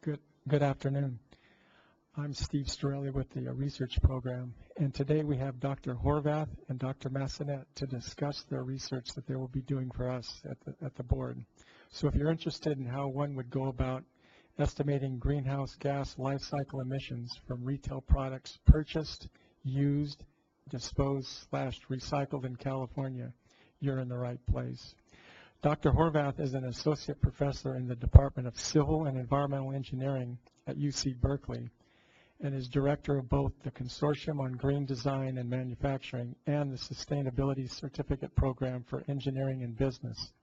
Good afternoon. I'm Steve Storelli with the research program, and today we have Dr. Horvath and Dr. Masanet to discuss their research that they will be doing for us at the board. So if you're interested in how one would go about estimating greenhouse gas life cycle emissions from retail products purchased, used, disposed/recycled in California, you're in the right place. Dr. Horvath is an associate professor in the Department of Civil and Environmental Engineering at UC Berkeley and is director of both the Consortium on Green Design and Manufacturing and the Sustainability Certificate Program for Engineering and Business.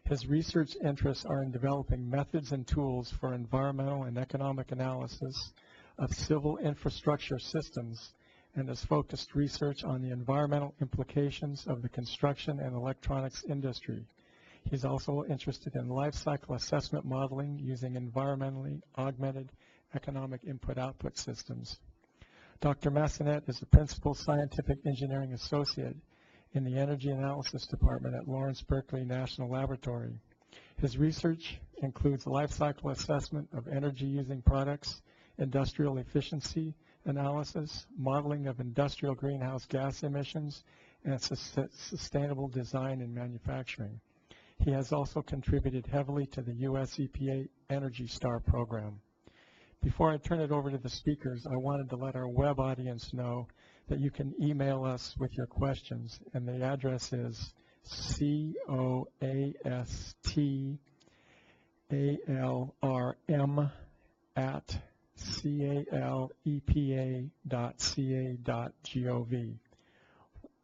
His research interests are in developing methods and tools for environmental and economic analysis of civil infrastructure systems and has focused research on the environmental implications of the construction and electronics industry. He's also interested in life cycle assessment modeling using environmentally augmented economic input-output systems. Dr. Masanet is a principal scientific engineering associate in the Energy Analysis Department at Lawrence Berkeley National Laboratory. His research includes life cycle assessment of energy-using products, industrial efficiency analysis, modeling of industrial greenhouse gas emissions, and sustainable design in manufacturing. He has also contributed heavily to the U.S. EPA Energy Star program. Before I turn it over to the speakers, I wanted to let our web audience know that you can email us with your questions, and the address is coastalm@calepa.ca.gov.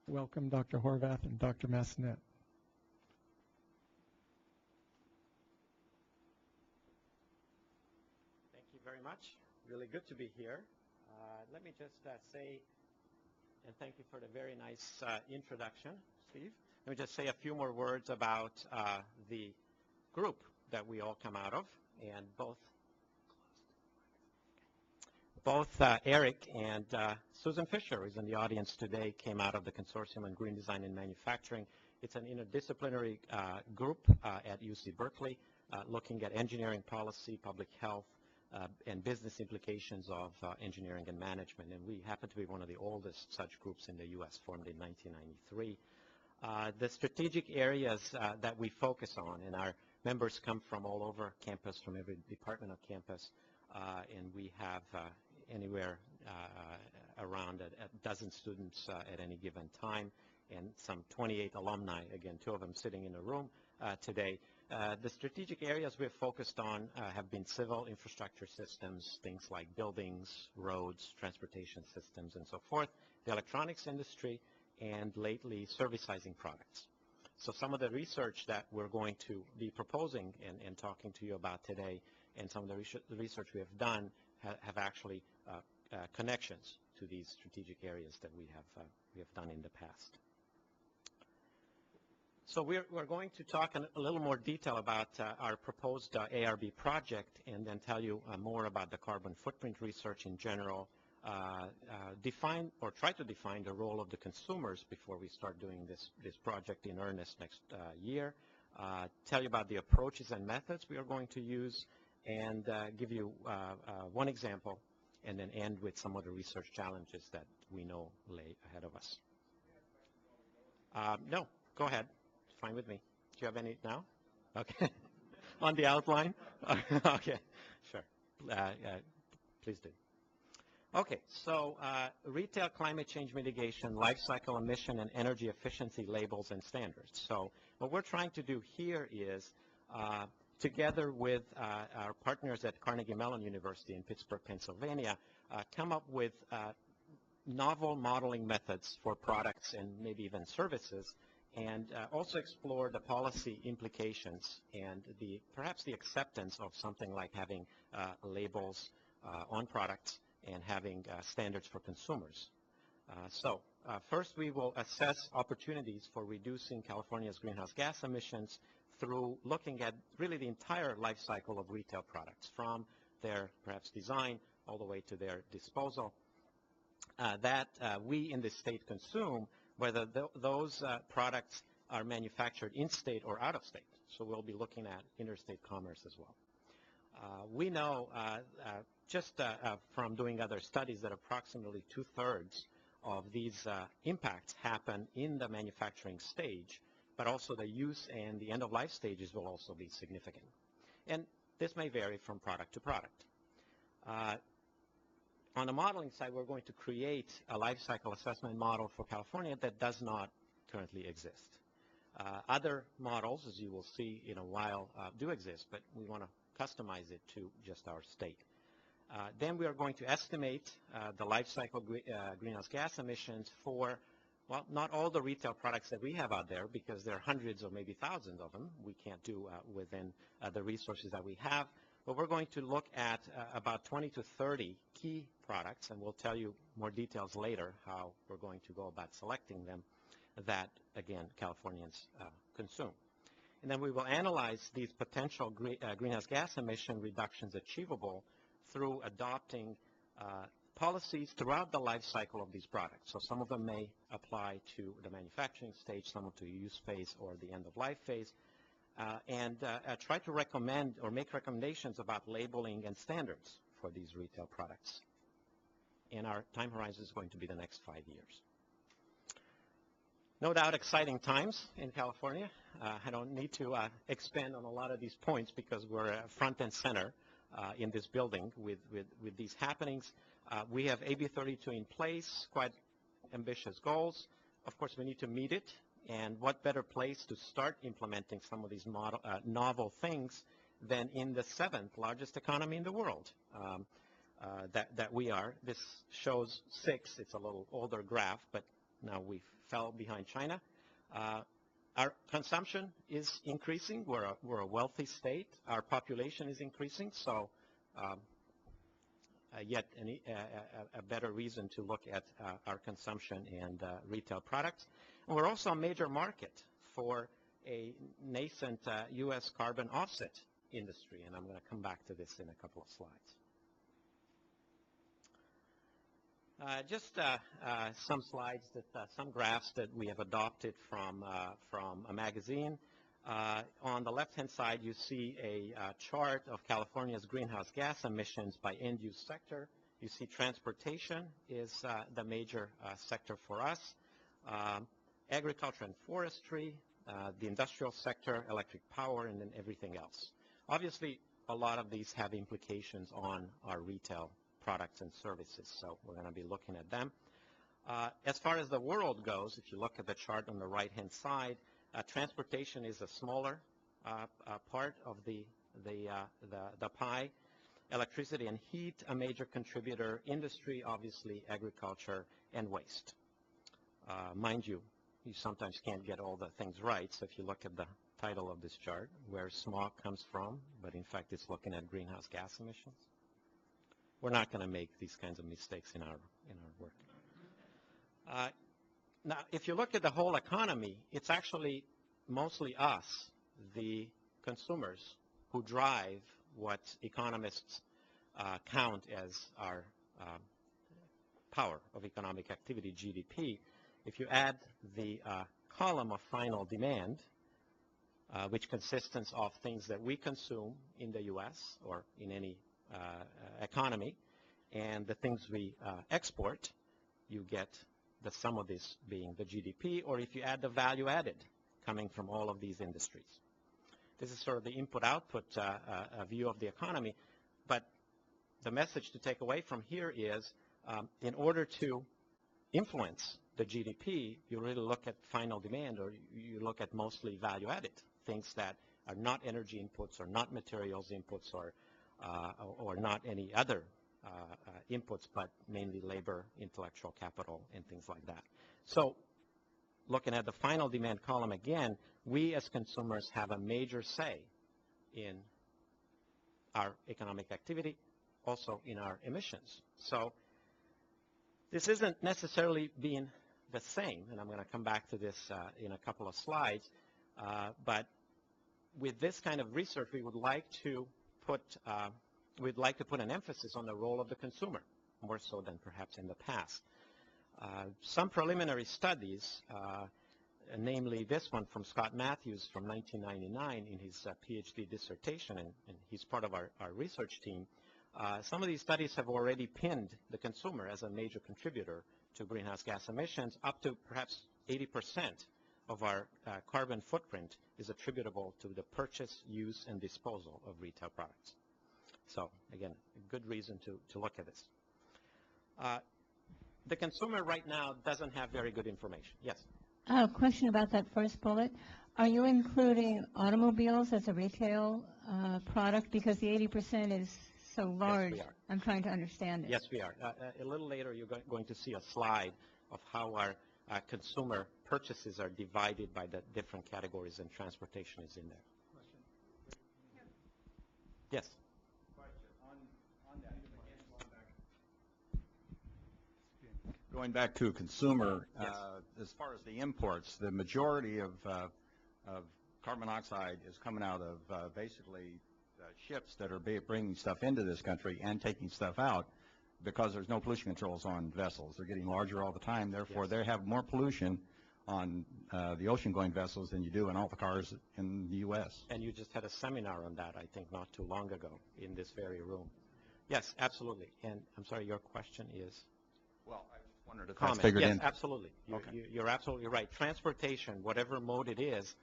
Welcome, Dr. Horvath and Dr. Masanet. Very much. Really good to be here. Let me just say, and thank you for the very nice introduction, Steve. Let me just say a few more words about the group that we all come out of, and both Eric and Susan Fisher, who's in the audience today, came out of the Consortium on Green Design and Manufacturing. It's an interdisciplinary group at UC Berkeley looking at engineering policy, public health, and business implications of engineering and management. And we happen to be one of the oldest such groups in the U.S., formed in 1993. The strategic areas that we focus on, and our members come from all over campus, from every department of campus, and we have anywhere around a dozen students at any given time, and some 28 alumni, again, 2 of them sitting in a room today. The strategic areas we've focused on have been civil infrastructure systems, things like buildings, roads, transportation systems, and so forth, the electronics industry, and lately servicizing products. So some of the research that we're going to be proposing and talking to you about today, and some of the research we have done have actually connections to these strategic areas that we have done in the past. So we're going to talk in a little more detail about our proposed ARB project, and then tell you more about the carbon footprint research in general, define or try to define the role of the consumers before we start doing this project in earnest next year, tell you about the approaches and methods we are going to use, and give you one example, and then end with some of the research challenges that we know lay ahead of us. No, go ahead. Fine with me. Do you have any now? Okay. On the outline? Okay, sure. Please do. Okay, so retail climate change mitigation, life cycle emission, and energy efficiency labels and standards. So what we're trying to do here is, together with our partners at Carnegie Mellon University in Pittsburgh, Pennsylvania, come up with novel modeling methods for products and maybe even services, and also explore the policy implications and perhaps the acceptance of something like having labels on products and having standards for consumers. First we will assess opportunities for reducing California's greenhouse gas emissions through looking at really the entire life cycle of retail products, from their perhaps design all the way to their disposal, that we in the state consume, whether those products are manufactured in state or out of state. So we'll be looking at interstate commerce as well. We know just from doing other studies that approximately 2/3 of these impacts happen in the manufacturing stage, but also the use and the end-of-life stages will also be significant. And this may vary from product to product. On the modeling side, we're going to create a life cycle assessment model for California that does not currently exist. Other models, as you will see in a while, do exist, but we want to customize it to just our state. Then we are going to estimate the life cycle greenhouse gas emissions for, well, not all the retail products that we have out there, because there are hundreds or maybe thousands of them. We can't do within the resources that we have. But we're going to look at about 20 to 30 key products, and we'll tell you more details later how we're going to go about selecting them that, again, Californians consume. And then we will analyze these potential greenhouse gas emission reductions achievable through adopting policies throughout the life cycle of these products. So some of them may apply to the manufacturing stage, some to the use phase or the end-of-life phase, and try to recommend or make recommendations about labeling and standards for these retail products. And our time horizon is going to be the next 5 years. No doubt exciting times in California. I don't need to expand on a lot of these points because we're front and center in this building with these happenings. We have AB 32 in place, quite ambitious goals. Of course, we need to meet it. And what better place to start implementing some of these novel things than in the 7th largest economy in the world that we are. This shows 6. It's a little older graph, but now we fell behind China. Our consumption is increasing. We're a wealthy state. Our population is increasing, so yet a better reason to look at our consumption and retail products. And we're also a major market for a nascent U.S. carbon offset industry, and I'm going to come back to this in a couple of slides. Just some slides, some graphs that we have adopted from a magazine. On the left-hand side, you see a chart of California's greenhouse gas emissions by end-use sector. You see transportation is the major sector for us. Agriculture and forestry, the industrial sector, electric power, and then everything else. Obviously, a lot of these have implications on our retail products and services, so we're going to be looking at them. As far as the world goes, if you look at the chart on the right-hand side, transportation is a smaller part of the pie. Electricity and heat, a major contributor. Industry, obviously, agriculture, and waste. Mind you, you sometimes can't get all the things right, so if you look at the title of this chart, where smog comes from, but in fact it's looking at greenhouse gas emissions. We're not going to make these kinds of mistakes in our work. Now, if you look at the whole economy, it's actually mostly us, the consumers, who drive what economists count as our power of economic activity, GDP. If you add the column of final demand, which consists of things that we consume in the U.S. or in any economy, and the things we export, you get the sum of this being the GDP, or if you add the value added coming from all of these industries. This is sort of the input-output view of the economy, but the message to take away from here is in order to influence the GDP, you really look at final demand, or you look at mostly value added, things that are not energy inputs or not materials inputs or not any other inputs, but mainly labor, intellectual capital, and things like that. So looking at the final demand column again, we as consumers have a major say in our economic activity, also in our emissions. So this isn't necessarily being the same, and I'm going to come back to this in a couple of slides, but with this kind of research, we would like to put an emphasis on the role of the consumer, more so than perhaps in the past. Some preliminary studies namely this one from Scott Matthews from 1999 in his PhD dissertation, and he's part of our research team. Some of these studies have already pinned the consumer as a major contributor to greenhouse gas emissions. Up to perhaps 80% of our carbon footprint is attributable to the purchase, use, and disposal of retail products. So again, a good reason to look at this. The consumer right now doesn't have very good information. Yes? I have a question about that first bullet. Are you including automobiles as a retail product? Because the 80% is so large. Yes, we are. I'm trying to understand it. Yes, we are. A little later, you're going to see a slide of how our consumer purchases are divided by the different categories, and transportation is in there. Yes? Going back to a consumer, Yes. as far as the imports, the majority of carbon monoxide is coming out of basically ships that are bringing stuff into this country and taking stuff out, because there's no pollution controls on vessels. They're getting larger all the time. Therefore, they have more pollution on the ocean-going vessels than you do in all the cars in the U.S. And you just had a seminar on that, I think, not too long ago in this very room. Yes, absolutely. And I'm sorry, your question is? Well, I just wondered if that's figured yes, in. Absolutely. You're absolutely right. Transportation, whatever mode it is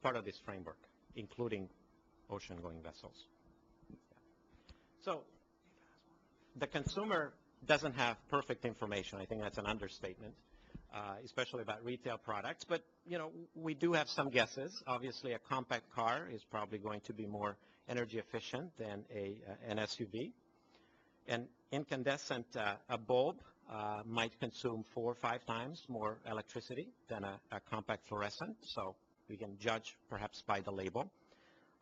part of this framework, including ocean-going vessels. So the consumer doesn't have perfect information. I think that's an understatement, especially about retail products. But, you know, we do have some guesses. Obviously, a compact car is probably going to be more energy efficient than an SUV. An incandescent a bulb might consume 4 or 5 times more electricity than a compact fluorescent. So we can judge perhaps by the label.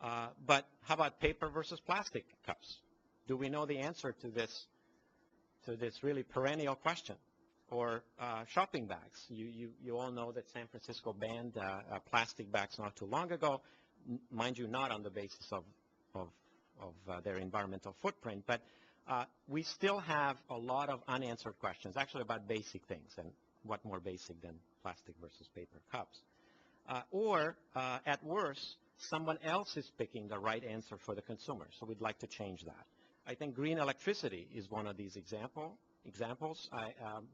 But how about paper versus plastic cups? Do we know the answer to this really perennial question? Or shopping bags. You all know that San Francisco banned plastic bags not too long ago, mind you, not on the basis of their environmental footprint, but we still have a lot of unanswered questions, actually about basic things, and what more basic than plastic versus paper cups. Or at worst, someone else is picking the right answer for the consumer, so we'd like to change that. I think green electricity is one of these examples. I'm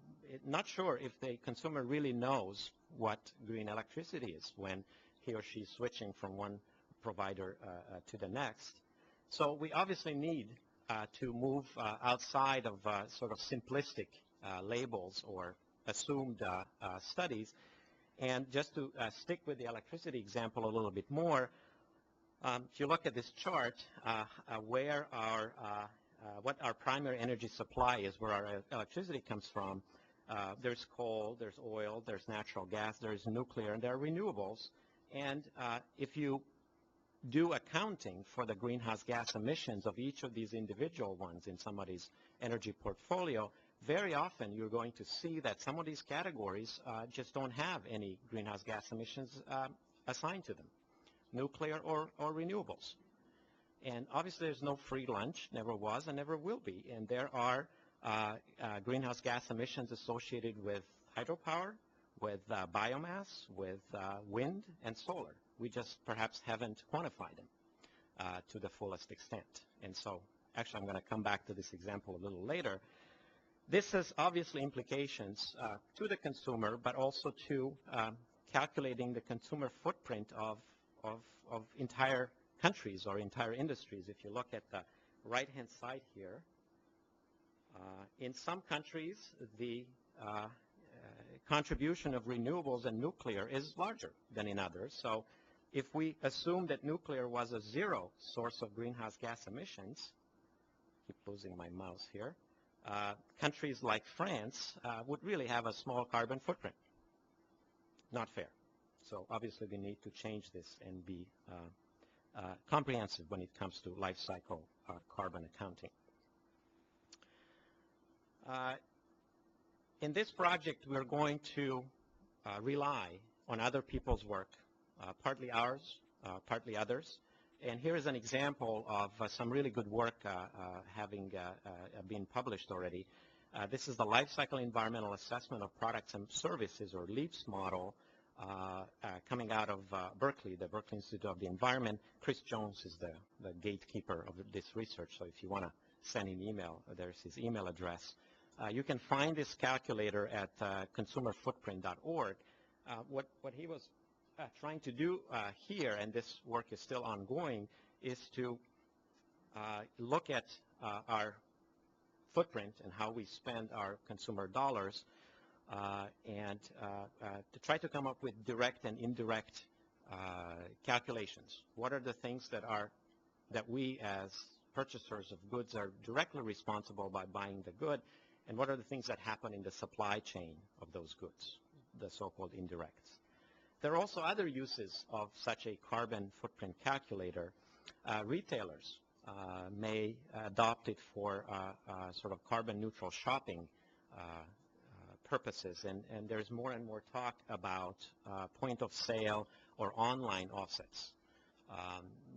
not sure if the consumer really knows what green electricity is when he or she is switching from one provider to the next. So we obviously need to move outside of sort of simplistic labels or assumed studies. And just to stick with the electricity example a little bit more, if you look at this chart, where what our primary energy supply is, where our electricity comes from, there's coal, there's oil, there's natural gas, there's nuclear, and there are renewables. And if you do accounting for the greenhouse gas emissions of each of these individual ones in somebody's energy portfolio, very often you're going to see that some of these categories just don't have any greenhouse gas emissions assigned to them, nuclear or renewables. And obviously there's no free lunch, never was and never will be. And there are greenhouse gas emissions associated with hydropower, with biomass, with wind and solar. We just perhaps haven't quantified them to the fullest extent. And so actually I'm going to come back to this example a little later. This has obviously implications to the consumer, but also to calculating the consumer footprint of entire countries or entire industries. If you look at the right-hand side here, in some countries, the contribution of renewables and nuclear is larger than in others. So if we assume that nuclear was a zero source of greenhouse gas emissions, keep losing my mouse here, countries like France would really have a small carbon footprint. Not fair. So obviously we need to change this and be comprehensive when it comes to life cycle carbon accounting. In this project, we're going to rely on other people's work, partly ours, partly others. And here is an example of some really good work having been published already. This is the Life Cycle Environmental Assessment of Products and Services, or LEAPS model, coming out of Berkeley, the Berkeley Institute of the Environment. Chris Jones is the gatekeeper of this research, so if you want to send an email, there's his email address. You can find this calculator at consumerfootprint.org. What he was trying to do here, and this work is still ongoing, is to look at our footprint and how we spend our consumer dollars, and to try to come up with direct and indirect calculations. What are the things that we as purchasers of goods are directly responsible by buying the good, and what are the things that happen in the supply chain of those goods, the so-called indirects. There are also other uses of such a carbon footprint calculator. Retailers may adopt it for sort of carbon neutral shopping purposes, and there's more and more talk about point of sale or online offsets.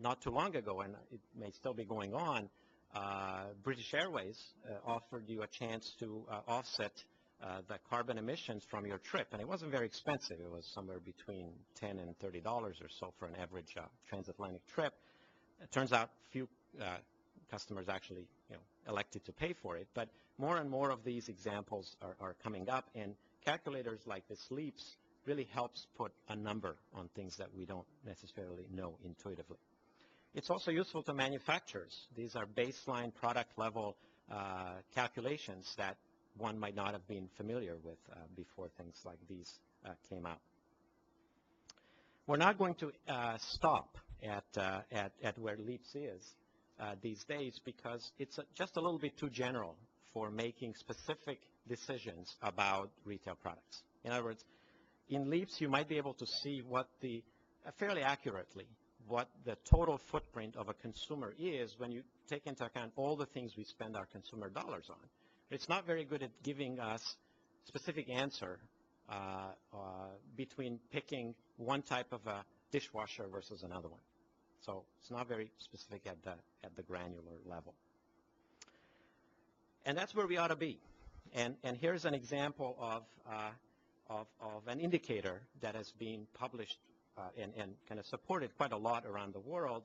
Not too long ago, and it may still be going on, British Airways offered you a chance to offset the carbon emissions from your trip, and it wasn't very expensive. It was somewhere between $10 and $30 or so for an average transatlantic trip. It turns out few customers actually elected to pay for it, but more and more of these examples are coming up, and calculators like this LEAPS really helps put a number on things that we don't necessarily know intuitively. It's also useful to manufacturers. These are baseline product level calculations that one might not have been familiar with before things like these came out. We're not going to stop at where LEAPS is these days, because it's just a little bit too general for making specific decisions about retail products. In other words, in LEAPS you might be able to see what fairly accurately what the total footprint of a consumer is when you take into account all the things we spend our consumer dollars on. It's not very good at giving us specific answer between picking one type of a dishwasher versus another one. So it's not very specific at the granular level. And that's where we ought to be. And here's an example of an indicator that has been published and kind of supported quite a lot around the world,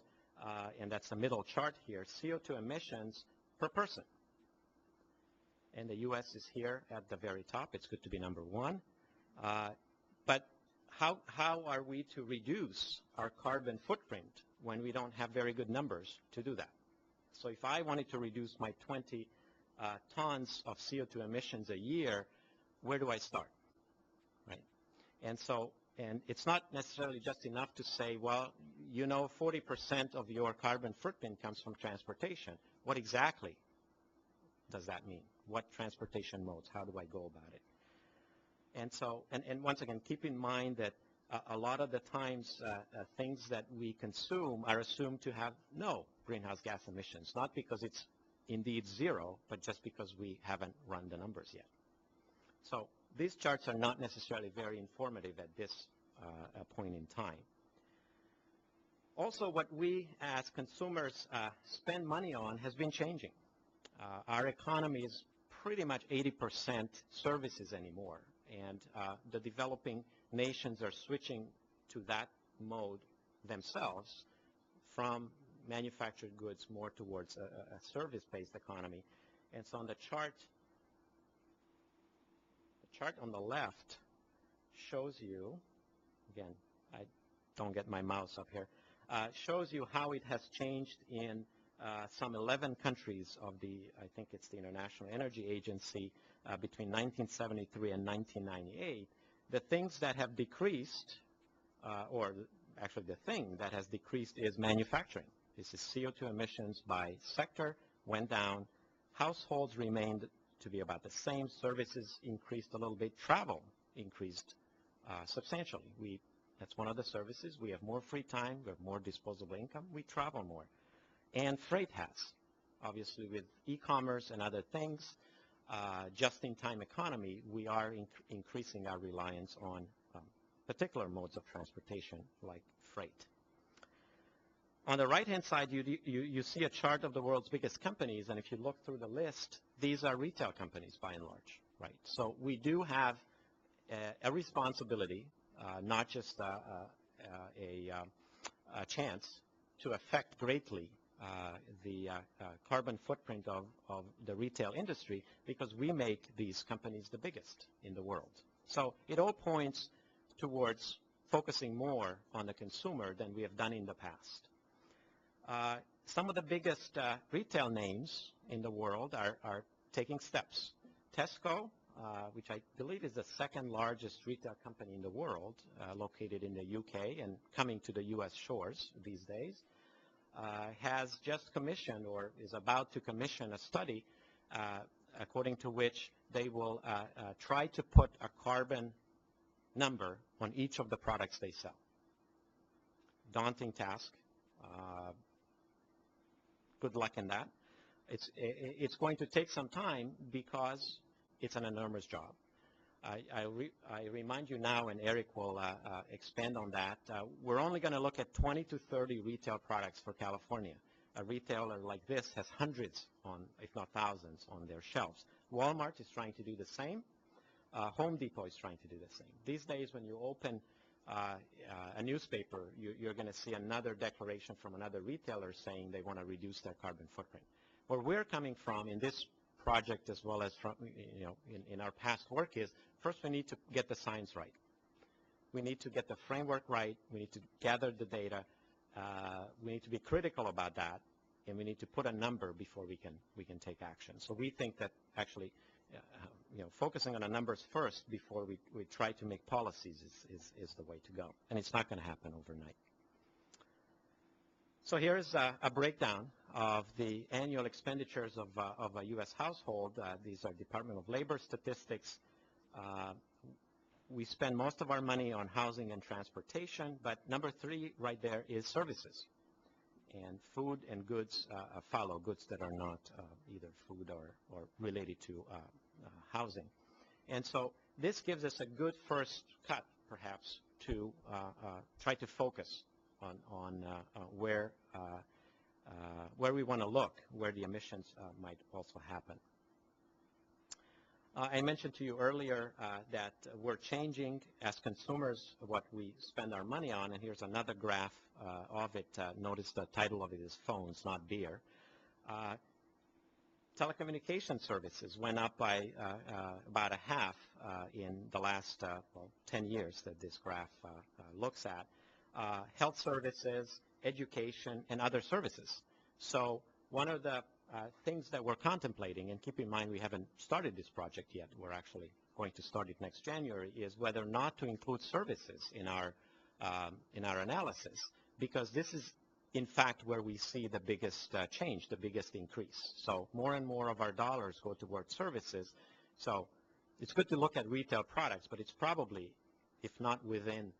and that's the middle chart here, CO2 emissions per person. And the U.S. is here at the very top. It's good to be number one. But how are we to reduce our carbon footprint when we don't have very good numbers to do that? So if I wanted to reduce my 20 tons of CO2 emissions a year, where do I start, right? And it's not necessarily just enough to say, well, 40% of your carbon footprint comes from transportation. What exactly does that mean? What transportation modes? How do I go about it? And so, and once again, keep in mind that a lot of the times things that we consume are assumed to have no greenhouse gas emissions, not because it's indeed zero, but just because we haven't run the numbers yet. So these charts are not necessarily very informative at this point in time. Also, what we as consumers spend money on has been changing. Our economy is pretty much 80% services anymore, and the developing nations are switching to that mode themselves from manufactured goods more towards a service-based economy. And so on the chart on the left shows you, again, I don't get my mouse up here, shows you how it has changed in some 11 countries of I think it's the International Energy Agency, between 1973 and 1998. The things that have decreased, or actually the thing that has decreased is manufacturing. This is CO2 emissions by sector went down. Households remained to be about the same. Services increased a little bit. Travel increased substantially. That's one of the services. We have more free time. We have more disposable income. We travel more. And freight has. Obviously, with e-commerce and other things, just-in-time economy, we are increasing our reliance on particular modes of transportation like freight. On the right-hand side, you see a chart of the world's biggest companies, and if you look through the list, these are retail companies by and large, right? So we do have a responsibility not just a chance to affect greatly the carbon footprint of the retail industry, because we make these companies the biggest in the world. So it all points towards focusing more on the consumer than we have done in the past. Some of the biggest retail names in the world are taking steps. Tesco, which I believe is the second largest retail company in the world, located in the UK and coming to the US shores these days, has just commissioned or is about to commission a study according to which they will try to put a carbon number on each of the products they sell. Daunting task. Good luck in that. It's going to take some time because it's an enormous job. I remind you now, and Eric will expand on that, we're only going to look at 20 to 30 retail products for California. A retailer like this has hundreds, if not thousands, on their shelves. Walmart is trying to do the same. Home Depot is trying to do the same. These days, when you open a newspaper, you're going to see another declaration from another retailer saying they want to reduce their carbon footprint. Where we're coming from in this project, as well as from, in our past work, is first we need to get the science right. We need to get the framework right. We need to gather the data. We need to be critical about that, and we need to put a number before we can take action. So we think that actually, focusing on the numbers first before we try to make policies is the way to go, and it's not going to happen overnight. So here's a breakdown of the annual expenditures of a U.S. household. These are Department of Labor statistics. We spend most of our money on housing and transportation, but number 3 right there is services. And food and goods follow, goods that are not either food or related to housing. And so this gives us a good first cut, perhaps, to try to focus on where we want to look, where the emissions might also happen. I mentioned to you earlier that we're changing as consumers what we spend our money on, and here's another graph of it. Notice the title of it is phones, not beer. Telecommunication services went up by about a half in the last 10 years that this graph looks at. Health services, education, and other services. So one of the things that we're contemplating, and keep in mind we haven't started this project yet, we're actually going to start it next January, is whether or not to include services in our analysis, because this is in fact where we see the biggest change, the biggest increase. So more and more of our dollars go towards services. So it's good to look at retail products, but it's probably, if not within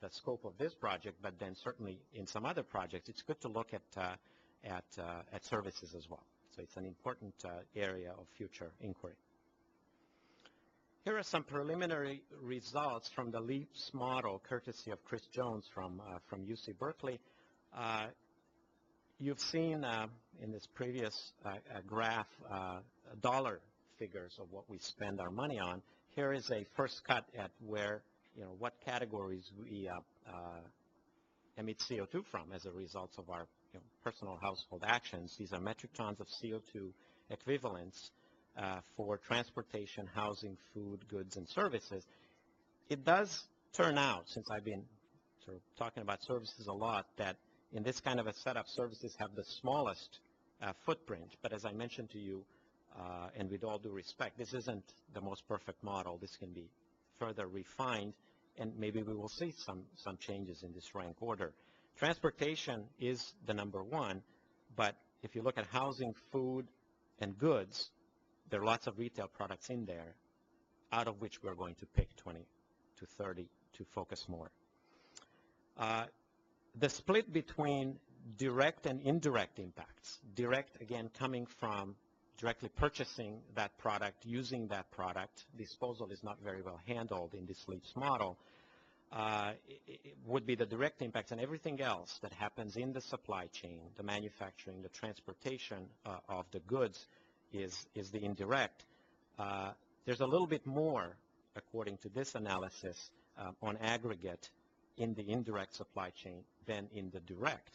the scope of this project, but then certainly in some other projects, it's good to look at services as well. So it's an important area of future inquiry. Here are some preliminary results from the LEAPS model, courtesy of Chris Jones from UC Berkeley. You've seen in this previous graph dollar figures of what we spend our money on. Here is a first cut at where, what categories we emit CO2 from as a result of our personal household actions. These are metric tons of CO2 equivalents for transportation, housing, food, goods, and services. It does turn out, since I've been sort of talking about services a lot, that in this kind of a setup, services have the smallest footprint. But as I mentioned to you, and with all due respect, this isn't the most perfect model. This can be further refined, and maybe we will see some changes in this rank order. Transportation is the number 1, but if you look at housing, food, and goods, there are lots of retail products in there, out of which we're going to pick 20 to 30 to focus more. The split between direct and indirect impacts, direct, again, coming from directly purchasing that product, using that product, disposal is not very well handled in this LEAPS model, it would be the direct impacts, and everything else that happens in the supply chain, the manufacturing, the transportation of the goods is the indirect. There's a little bit more, according to this analysis, on aggregate in the indirect supply chain than in the direct,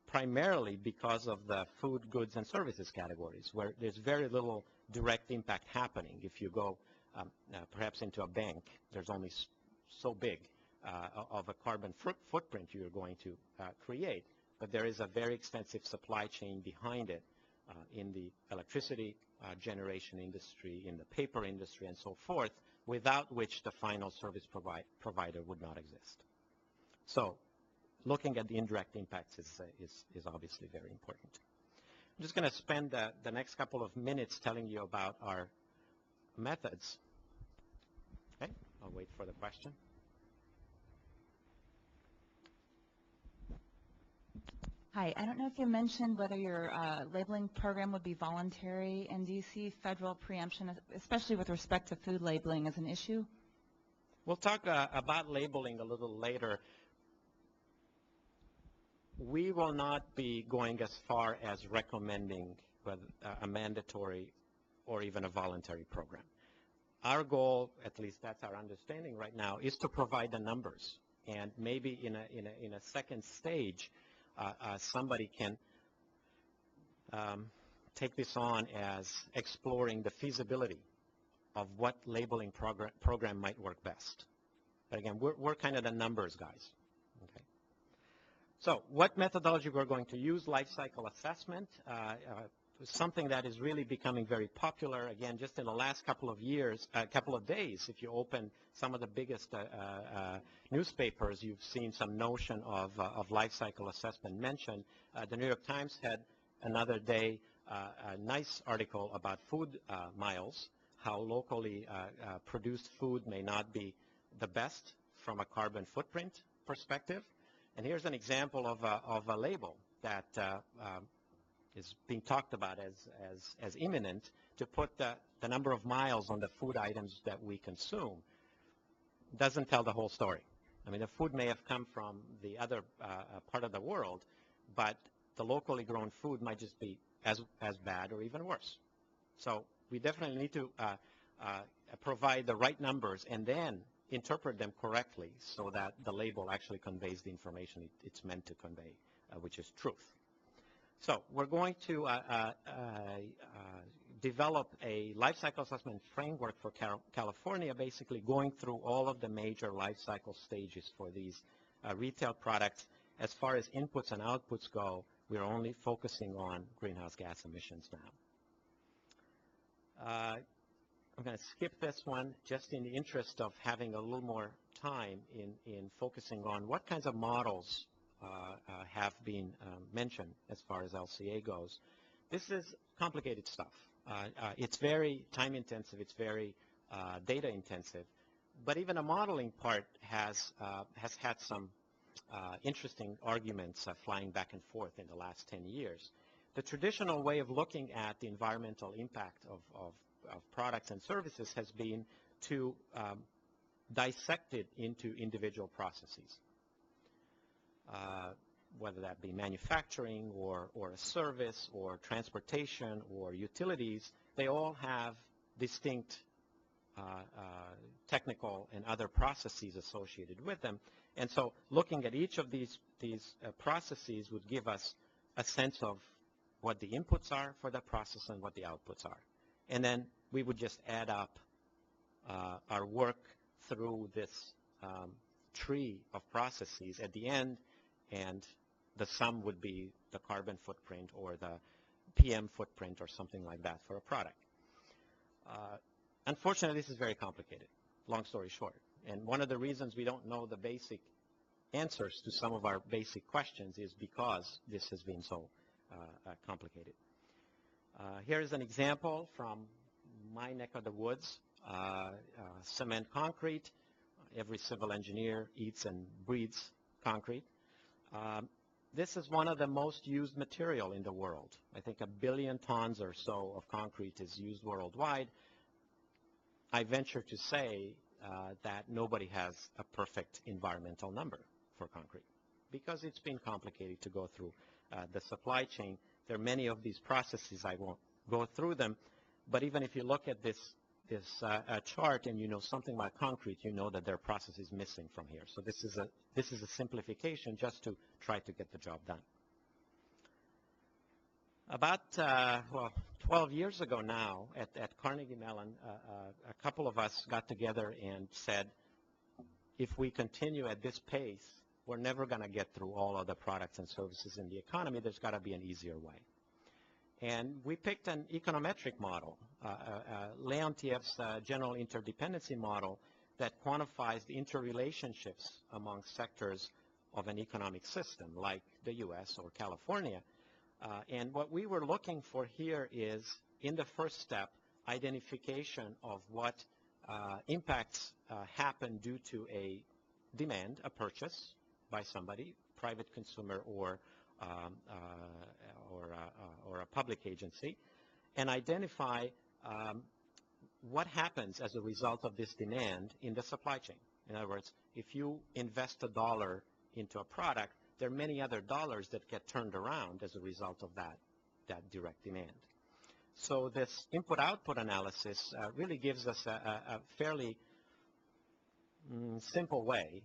primarily because of the food, goods, and services categories, where there's very little direct impact happening. If you go perhaps into a bank, there's only so big of a carbon footprint you're going to create, but there is a very extensive supply chain behind it in the electricity generation industry, in the paper industry, and so forth, without which the final service provider would not exist. So looking at the indirect impacts is obviously very important. I'm just going to spend the next couple of minutes telling you about our methods. Okay, I'll wait for the question. Hi, I don't know if you mentioned whether your labeling program would be voluntary, and do you see federal preemption, especially with respect to food labeling, as an issue? We'll talk about labeling a little later. We will not be going as far as recommending a mandatory or even a voluntary program. Our goal, at least that's our understanding right now, is to provide the numbers, and maybe in a second stage, somebody can take this on as exploring the feasibility of what labeling program might work best. But again, we're kind of the numbers guys. Okay. So what methodology we're going to use? Life cycle assessment, something that is really becoming very popular. Again, just in the last couple of days, if you open some of the biggest newspapers, you've seen some notion of life cycle assessment mentioned. The New York Times had another day a nice article about food miles, how locally produced food may not be the best from a carbon footprint perspective. And here's an example of a label that is being talked about as imminent, to put the number of miles on the food items that we consume. Doesn't tell the whole story. I mean, the food may have come from the other part of the world, but the locally grown food might just be as bad or even worse. So we definitely need to provide the right numbers and then interpret them correctly so that the label actually conveys the information it's meant to convey, which is truth. So we're going to develop a life cycle assessment framework for California, basically going through all of the major life cycle stages for these retail products. As far as inputs and outputs go, we're only focusing on greenhouse gas emissions now. I'm going to skip this one just in the interest of having a little more time in focusing on what kinds of models have been mentioned as far as LCA goes. This is complicated stuff. It's very time intensive, it's very data intensive, but even a modeling part has had some interesting arguments flying back and forth in the last 10 years. The traditional way of looking at the environmental impact of products and services has been to dissect it into individual processes. Whether that be manufacturing or a service or transportation or utilities, they all have distinct technical and other processes associated with them. And so looking at each of these processes would give us a sense of what the inputs are for that process and what the outputs are. And then we would just add up our work through this tree of processes at the end, and the sum would be the carbon footprint or the PM footprint or something like that for a product. Unfortunately, this is very complicated, long story short. And one of the reasons we don't know the basic answers to some of our basic questions is because this has been so complicated. Here is an example from my neck of the woods, cement concrete. Every civil engineer eats and breathes concrete. This is one of the most used material in the world. I think 1 billion tons or so of concrete is used worldwide. I venture to say that nobody has a perfect environmental number for concrete because it's been complicated to go through the supply chain. There are many of these processes. I won't go through them, but even if you look at this this chart and you know something about concrete, you know that their process is missing from here. So this is a simplification just to try to get the job done. About, 12 years ago now at Carnegie Mellon, a couple of us got together and said, if we continue at this pace, we're never going to get through all of the products and services in the economy. There's got to be an easier way. And we picked an econometric model, Leontief's general interdependency model that quantifies the interrelationships among sectors of an economic system like the U.S. or California. And what we were looking for here is, in the first step, identification of what impacts happen due to a demand, a purchase by somebody, private consumer or a public agency, and identify what happens as a result of this demand in the supply chain. In other words, if you invest $1 into a product, there are many other dollars that get turned around as a result of that direct demand. So this input-output analysis really gives us a fairly simple way,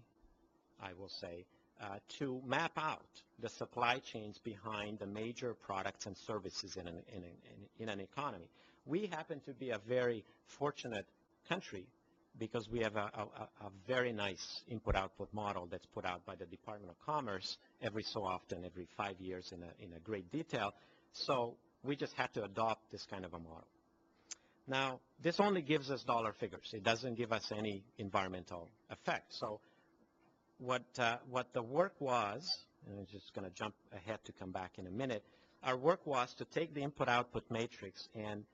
I will say, to map out the supply chains behind the major products and services in an economy. We happen to be a very fortunate country because we have a very nice input-output model that's put out by the Department of Commerce every so often, every 5 years in a great detail. So we just had to adopt this kind of a model. Now, this only gives us dollar figures. It doesn't give us any environmental effect. So what the work was, and I'm just going to jump ahead to come back in a minute, our work was to take the input-output matrix and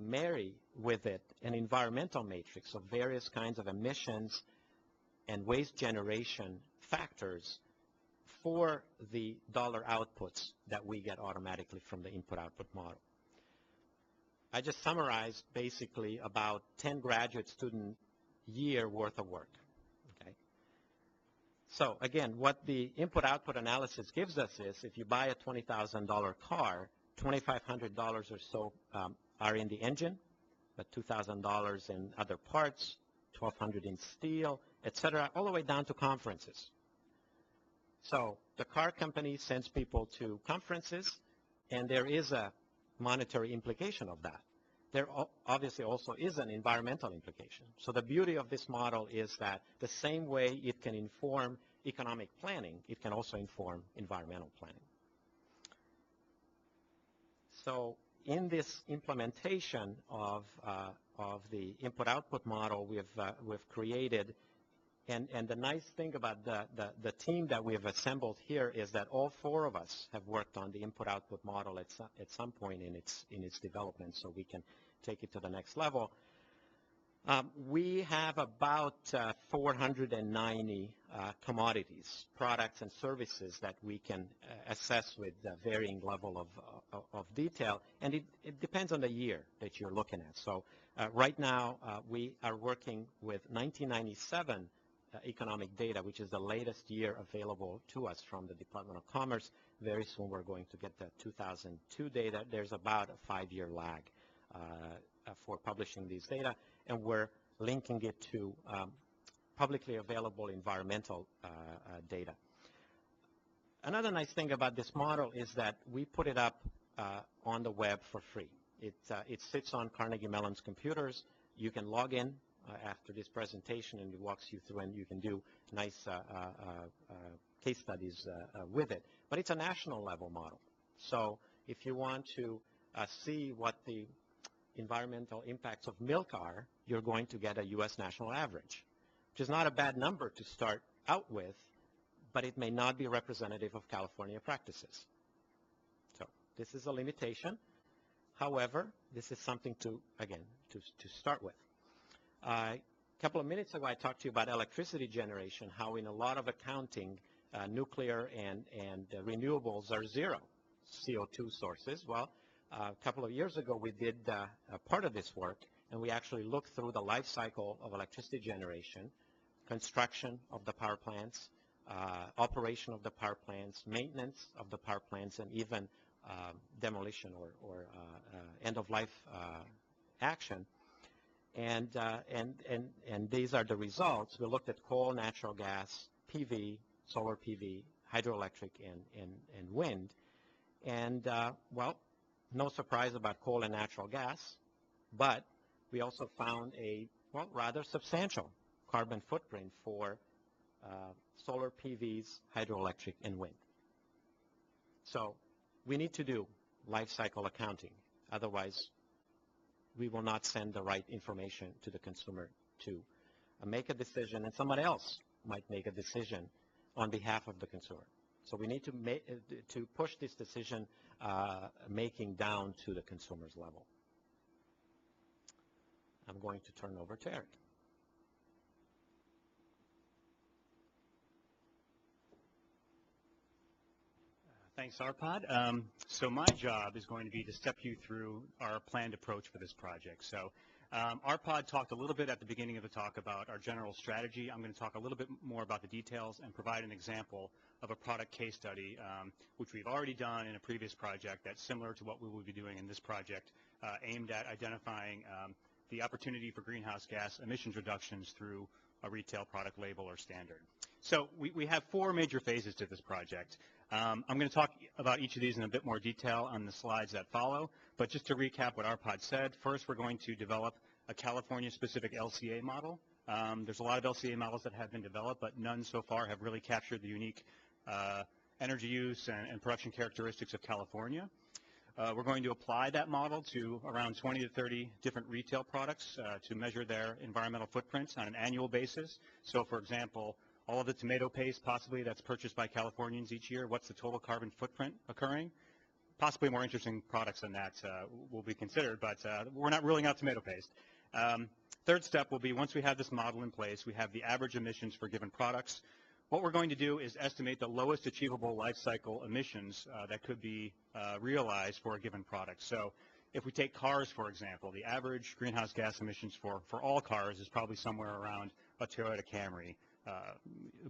marry with it an environmental matrix of various kinds of emissions and waste generation factors for the dollar outputs that we get automatically from the input-output model. I just summarized basically about 10 graduate student year worth of work. Okay. So again, what the input-output analysis gives us is if you buy a $20,000 car, $2,500 or so are in the engine, but $2,000 in other parts, $1,200 in steel, etc., all the way down to conferences. So the car company sends people to conferences, and there is a monetary implication of that. There obviously also is an environmental implication. So the beauty of this model is that the same way it can inform economic planning, it can also inform environmental planning. So in this implementation of the input-output model, we've created, and the nice thing about the team that we have assembled here is that all four of us have worked on the input-output model at some point in its development, so we can take it to the next level. We have about 490 commodities, products and services that we can assess with a varying level of detail, and it depends on the year that you're looking at. So right now we are working with 1997 economic data, which is the latest year available to us from the Department of Commerce. Very soon we're going to get the 2002 data. There's about a 5-year lag for publishing these data, and we're linking it to publicly available environmental data. Another nice thing about this model is that we put it up on the web for free. It sits on Carnegie Mellon's computers. You can log in after this presentation, and it walks you through, and you can do nice case studies with it. But it's a national level model. So if you want to see what the environmental impacts of milk are, you're going to get a U.S. national average, which is not a bad number to start out with, but it may not be representative of California practices. So this is a limitation. However, this is something to start with. A couple of minutes ago, I talked to you about electricity generation, how in a lot of accounting, nuclear and renewables are zero CO2 sources. Well, a couple of years ago, we did a part of this work, and we actually looked through the life cycle of electricity generation, construction of the power plants, operation of the power plants, maintenance of the power plants, and even demolition or end-of-life action. And these are the results. We looked at coal, natural gas, PV, solar PV, hydroelectric, and wind. And, well, no surprise about coal and natural gas, but we also found a, well, rather substantial carbon footprint for solar PVs, hydroelectric, and wind. So we need to do life cycle accounting. Otherwise, we will not send the right information to the consumer to make a decision, and somebody else might make a decision on behalf of the consumer. So we need to push this decision making down to the consumer's level. I'm going to turn over to Eric. Thanks, Arpad. So my job is going to be to step you through our planned approach for this project. So Arpad talked a little bit at the beginning of the talk about our general strategy. I'm going to talk a little bit more about the details and provide an example of a product case study, which we've already done in a previous project that's similar to what we will be doing in this project, aimed at identifying the opportunity for greenhouse gas emissions reductions through a retail product label or standard. So we have 4 major phases to this project. I'm going to talk about each of these in a bit more detail on the slides that follow, but just to recap what Arpad said, first we're going to develop a California-specific LCA model. There's a lot of LCA models that have been developed, but none so far have really captured the unique energy use and production characteristics of California. We're going to apply that model to around 20 to 30 different retail products to measure their environmental footprints on an annual basis. So, for example, all of the tomato paste possibly that's purchased by Californians each year, what's the total carbon footprint occurring? Possibly more interesting products than that will be considered, but we're not ruling out tomato paste. Third step will be, once we have this model in place, we have the average emissions for given products. What we're going to do is estimate the lowest achievable life cycle emissions that could be realized for a given product. So if we take cars, for example, the average greenhouse gas emissions for all cars is probably somewhere around a Toyota Camry.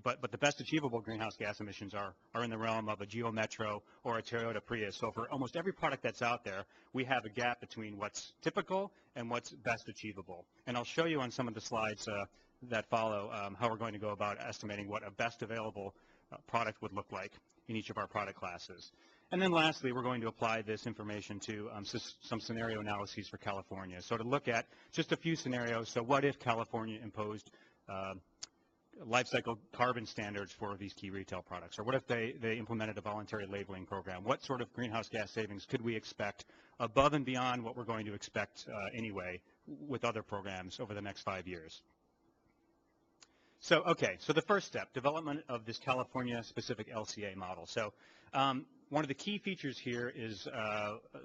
But the best achievable greenhouse gas emissions are in the realm of a Geo Metro or a Toyota Prius. So for almost every product that's out there, we have a gap between what's typical and what's best achievable. And I'll show you on some of the slides that follow how we're going to go about estimating what a best available product would look like in each of our product classes. And then lastly, we're going to apply this information to some scenario analyses for California. So to look at just a few scenarios, so what if California imposed life cycle carbon standards for these key retail products? Or what if they implemented a voluntary labeling program? What sort of greenhouse gas savings could we expect above and beyond what we're going to expect anyway with other programs over the next 5 years? So, okay, so the first step, development of this California-specific LCA model. So one of the key features here is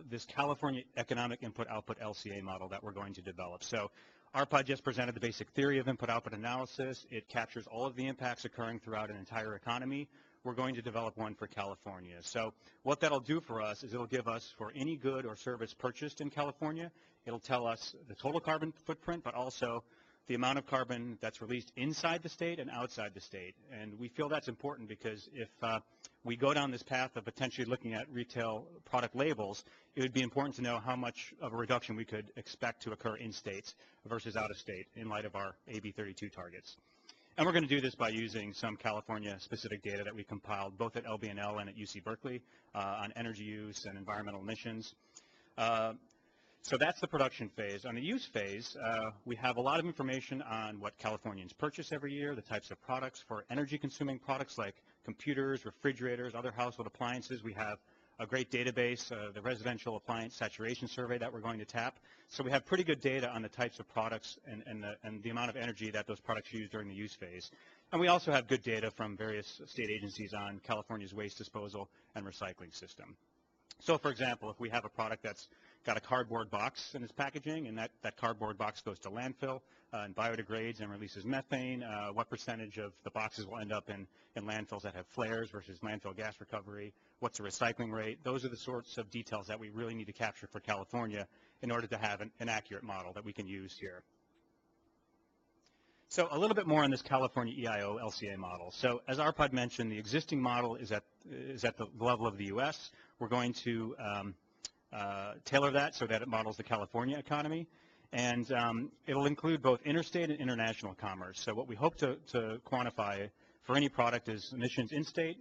this California Economic Input-Output LCA model that we're going to develop. So Arpad just presented the basic theory of input-output analysis. It captures all of the impacts occurring throughout an entire economy. We're going to develop one for California. So what that'll do for us is it'll give us, for any good or service purchased in California, it'll tell us the total carbon footprint, but also the amount of carbon that's released inside the state and outside the state. And we feel that's important because if we go down this path of potentially looking at retail product labels, it would be important to know how much of a reduction we could expect to occur in state versus out of state in light of our AB 32 targets. And we're going to do this by using some California-specific data that we compiled both at LBNL and at UC Berkeley on energy use and environmental emissions. So that's the production phase. On the use phase, we have a lot of information on what Californians purchase every year, the types of products. For energy-consuming products like computers, refrigerators, other household appliances, we have a great database, the Residential Appliance Saturation Survey that we're going to tap. So we have pretty good data on the types of products and the amount of energy that those products use during the use phase. And we also have good data from various state agencies on California's waste disposal and recycling system. So, for example, if we have a product that's got a cardboard box in its packaging and that cardboard box goes to landfill and biodegrades and releases methane, what percentage of the boxes will end up in landfills that have flares versus landfill gas recovery? What's the recycling rate? Those are the sorts of details that we really need to capture for California in order to have an accurate model that we can use here. So a little bit more on this California EIO-LCA model. So as Arpad mentioned, the existing model is at the level of the U.S. We're going to tailor that so that it models the California economy. And it'll include both interstate and international commerce. So what we hope to quantify for any product is emissions in-state,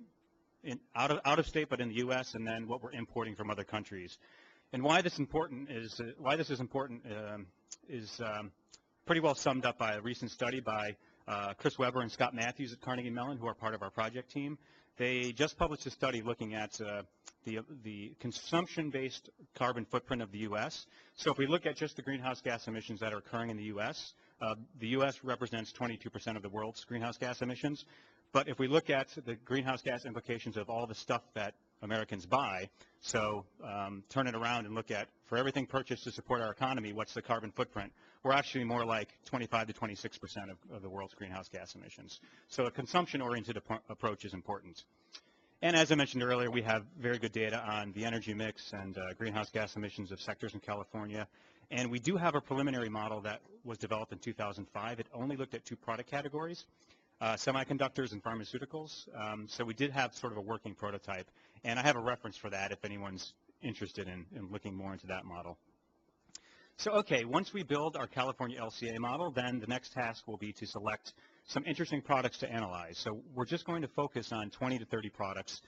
out of state, but in the U.S., and then what we're importing from other countries. And why this is important is pretty well summed up by a recent study by Chris Weber and Scott Matthews at Carnegie Mellon, who are part of our project team. They just published a study looking at the consumption-based carbon footprint of the U.S. So if we look at just the greenhouse gas emissions that are occurring in the U.S. Represents 22% of the world's greenhouse gas emissions. But if we look at the greenhouse gas implications of all the stuff that Americans buy, so turn it around and look at, for everything purchased to support our economy, what's the carbon footprint? We're actually more like 25 to 26% of the world's greenhouse gas emissions. So a consumption-oriented approach is important. And as I mentioned earlier, we have very good data on the energy mix and greenhouse gas emissions of sectors in California. And we do have a preliminary model that was developed in 2005. It only looked at 2 product categories, semiconductors and pharmaceuticals. So we did have sort of a working prototype. And I have a reference for that if anyone's interested in looking more into that model. So, okay, once we build our California LCA model, then the next task will be to select some interesting products to analyze. So we're just going to focus on 20 to 30 products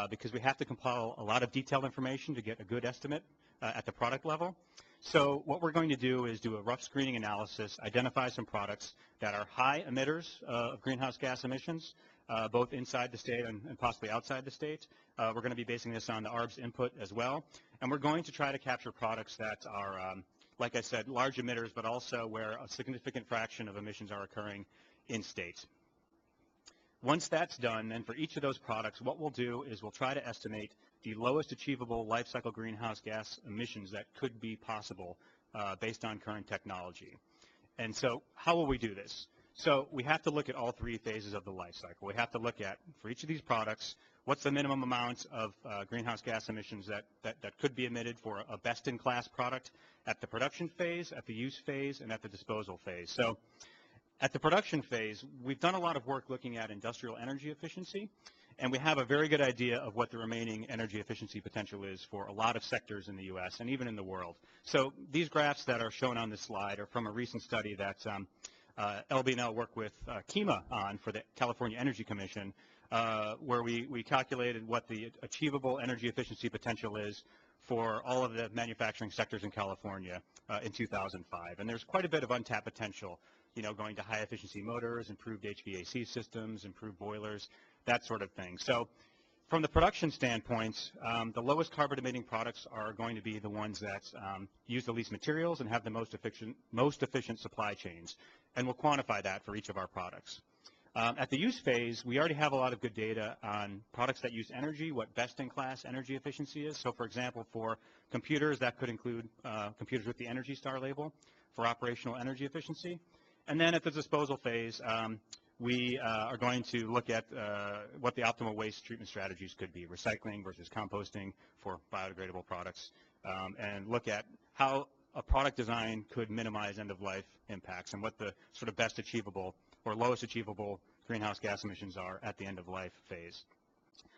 because we have to compile a lot of detailed information to get a good estimate at the product level. So what we're going to do is do a rough screening analysis, identify some products that are high emitters of greenhouse gas emissions, both inside the state and possibly outside the state. We're going to be basing this on the ARB's input as well. And we're going to try to capture products that are, like I said, large emitters, but also where a significant fraction of emissions are occurring in state. Once that's done, then for each of those products, what we'll do is we'll try to estimate the lowest achievable life cycle greenhouse gas emissions that could be possible based on current technology. And so how will we do this? So we have to look at all 3 phases of the life cycle. We have to look at, for each of these products, what's the minimum amount of greenhouse gas emissions that could be emitted for a best-in-class product at the production phase, at the use phase, and at the disposal phase. So at the production phase, we've done a lot of work looking at industrial energy efficiency, and we have a very good idea of what the remaining energy efficiency potential is for a lot of sectors in the U.S. and even in the world. So these graphs that are shown on this slide are from a recent study that LB&L worked with KEMA on for the California Energy Commission, where we calculated what the achievable energy efficiency potential is for all of the manufacturing sectors in California in 2005. And there's quite a bit of untapped potential, you know, going to high efficiency motors, improved HVAC systems, improved boilers, that sort of thing. So from the production standpoint, the lowest carbon emitting products are going to be the ones that use the least materials and have the most efficient supply chains. And we'll quantify that for each of our products. At the use phase, we already have a lot of good data on products that use energy, what best-in-class energy efficiency is. So, for example, for computers, that could include computers with the ENERGY STAR label for operational energy efficiency. And then at the disposal phase, we are going to look at what the optimal waste treatment strategies could be, recycling versus composting for biodegradable products, and look at how a product design could minimize end-of-life impacts and what the sort of best achievable or lowest achievable greenhouse gas emissions are at the end-of-life phase.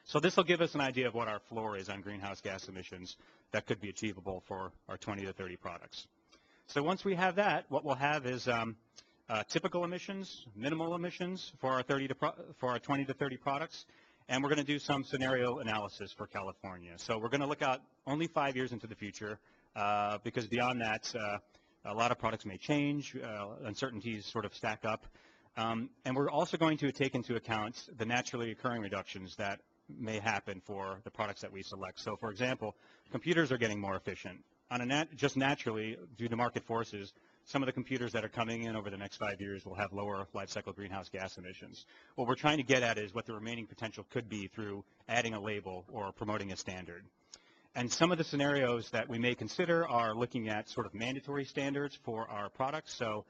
So this will give us an idea of what our floor is on greenhouse gas emissions that could be achievable for our 20 to 30 products. So once we have that, what we'll have is typical emissions, minimal emissions for our 20 to 30 products, and we're going to do some scenario analysis for California. So we're going to look out only 5 years into the future because beyond that, a lot of products may change, uncertainties sort of stack up, and we're also going to take into account the naturally occurring reductions that may happen for the products that we select. So for example, computers are getting more efficient. Just naturally, due to market forces, some of the computers that are coming in over the next 5 years will have lower life cycle greenhouse gas emissions. What we're trying to get at is what the remaining potential could be through adding a label or promoting a standard. And some of the scenarios that we may consider are looking at sort of mandatory standards for our products. So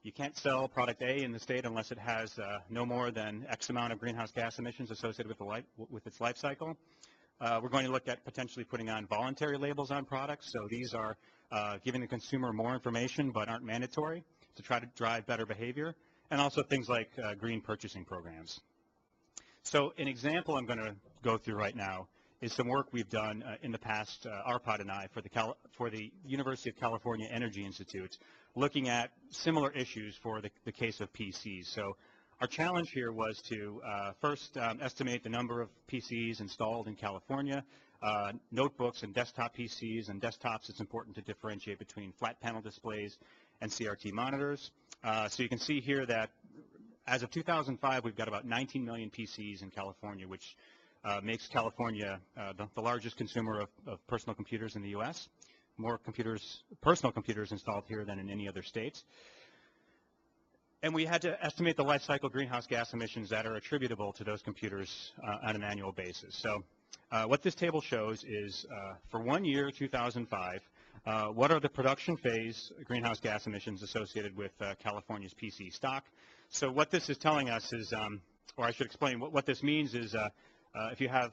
you can't sell product A in the state unless it has no more than X amount of greenhouse gas emissions associated with its life cycle. We're going to look at potentially putting on voluntary labels on products. So these are giving the consumer more information but aren't mandatory to try to drive better behavior, and also things like green purchasing programs. So an example I'm going to go through right now is some work we've done in the past, Arpad and I, for the University of California Energy Institute, looking at similar issues for the case of PCs. So our challenge here was to first estimate the number of PCs installed in California, notebooks and desktop PCs. And desktops, it's important to differentiate between flat panel displays and CRT monitors. So you can see here that as of 2005, we've got about 19 million PCs in California, which makes California the largest consumer of personal computers in the U.S. More personal computers installed here than in any other states. And we had to estimate the life cycle greenhouse gas emissions that are attributable to those computers on an annual basis. So what this table shows is for 1 year, 2005, what are the production phase greenhouse gas emissions associated with California's PC stock. So what this is telling us is, or I should explain, what this means is if you have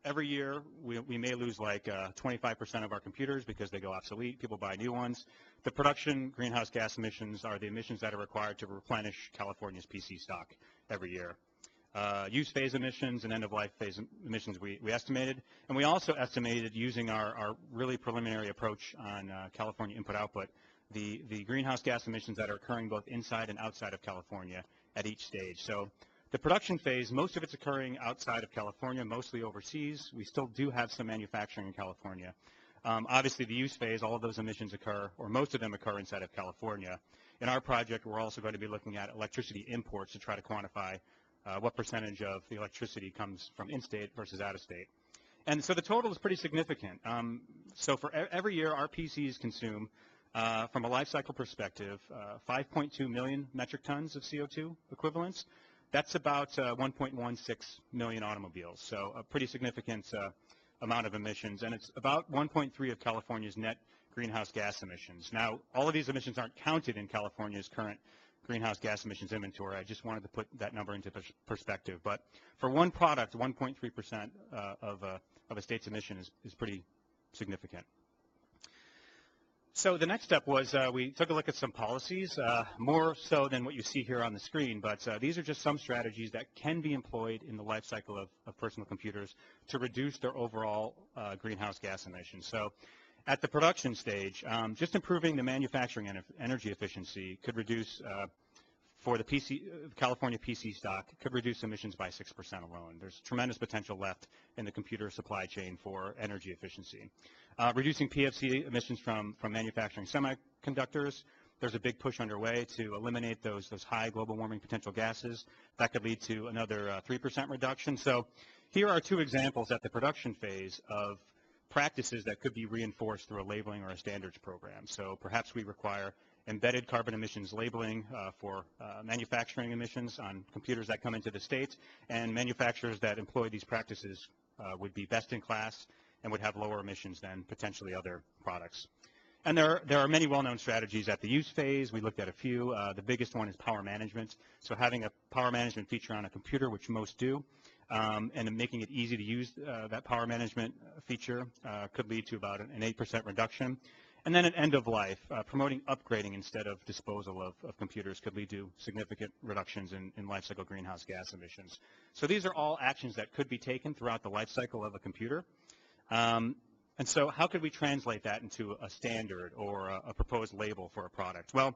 every year, we may lose like 25% of our computers because they go obsolete. People buy new ones. The production greenhouse gas emissions are the emissions that are required to replenish California's PC stock every year. Use phase emissions and end-of-life phase emissions we estimated. And we also estimated, using our really preliminary approach on California input-output, the greenhouse gas emissions that are occurring both inside and outside of California at each stage. So the production phase, most of it's occurring outside of California, mostly overseas. We still do have some manufacturing in California. Obviously, the use phase, all of those emissions occur, or most of them occur inside of California. In our project, we're also going to be looking at electricity imports to try to quantify what percentage of the electricity comes from in-state versus out-of-state. And so the total is pretty significant. So for every year, our PCs consume, from a life cycle perspective, 5.2 million metric tons of CO2 equivalents. That's about 1.16 million automobiles, so a pretty significant amount of emissions, and it's about 1.3 of California's net greenhouse gas emissions. Now, all of these emissions aren't counted in California's current greenhouse gas emissions inventory. I just wanted to put that number into perspective. But for one product, 1.3% of a state's emission is pretty significant. So the next step was we took a look at some policies, more so than what you see here on the screen, but these are just some strategies that can be employed in the life cycle of personal computers to reduce their overall greenhouse gas emissions. So at the production stage, just improving the manufacturing and energy efficiency could reduce, for the California PC stock, could reduce emissions by 6% alone. There's tremendous potential left in the computer supply chain for energy efficiency. Reducing PFC emissions from manufacturing semiconductors, there's a big push underway to eliminate those high global warming potential gases. That could lead to another 3% reduction. So here are two examples at the production phase of practices that could be reinforced through a labeling or a standards program. So perhaps we require embedded carbon emissions labeling for manufacturing emissions on computers that come into the state, and manufacturers that employ these practices would be best in class and would have lower emissions than potentially other products. And there are many well-known strategies at the use phase. We looked at a few. The biggest one is power management. So having a power management feature on a computer, which most do, and making it easy to use that power management feature could lead to about an 8% reduction. And then at end of life, promoting upgrading instead of disposal of computers could lead to significant reductions in life cycle greenhouse gas emissions. So these are all actions that could be taken throughout the life cycle of a computer. And so how could we translate that into a standard or a proposed label for a product? Well,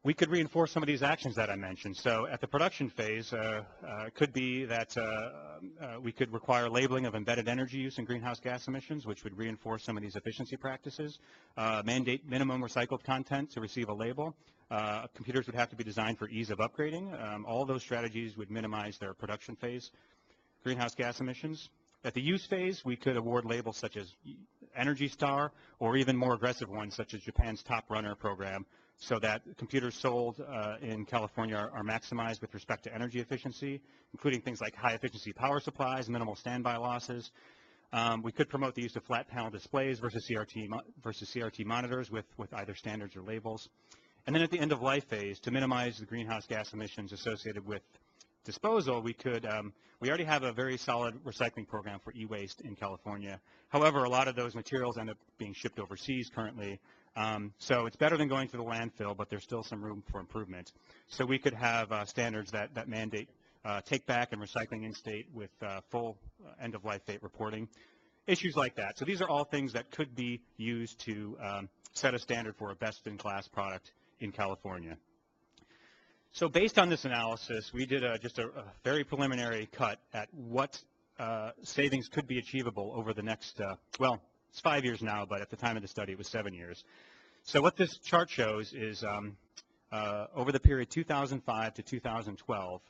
we could reinforce some of these actions that I mentioned. So at the production phase, it could be that we could require labeling of embedded energy use and greenhouse gas emissions, which would reinforce some of these efficiency practices. Mandate minimum recycled content to receive a label. Computers would have to be designed for ease of upgrading. All those strategies would minimize their production phase greenhouse gas emissions. At the use phase, we could award labels such as Energy Star, or even more aggressive ones such as Japan's Top Runner program, so that computers sold in California are maximized with respect to energy efficiency, including things like high efficiency power supplies, minimal standby losses. We could promote the use of flat panel displays versus CRT monitors with either standards or labels. And then at the end of life phase, to minimize the greenhouse gas emissions associated with disposal, we already have a very solid recycling program for e-waste in California. However, a lot of those materials end up being shipped overseas currently. So it's better than going to the landfill, but there's still some room for improvement. So we could have standards that mandate take back and recycling in-state with full end-of-life fate reporting, issues like that. So these are all things that could be used to set a standard for a best-in-class product in California. So based on this analysis, we did just a very preliminary cut at what savings could be achievable over the next, well, it's 5 years now, but at the time of the study it was 7 years. So what this chart shows is over the period 2005 to 2012,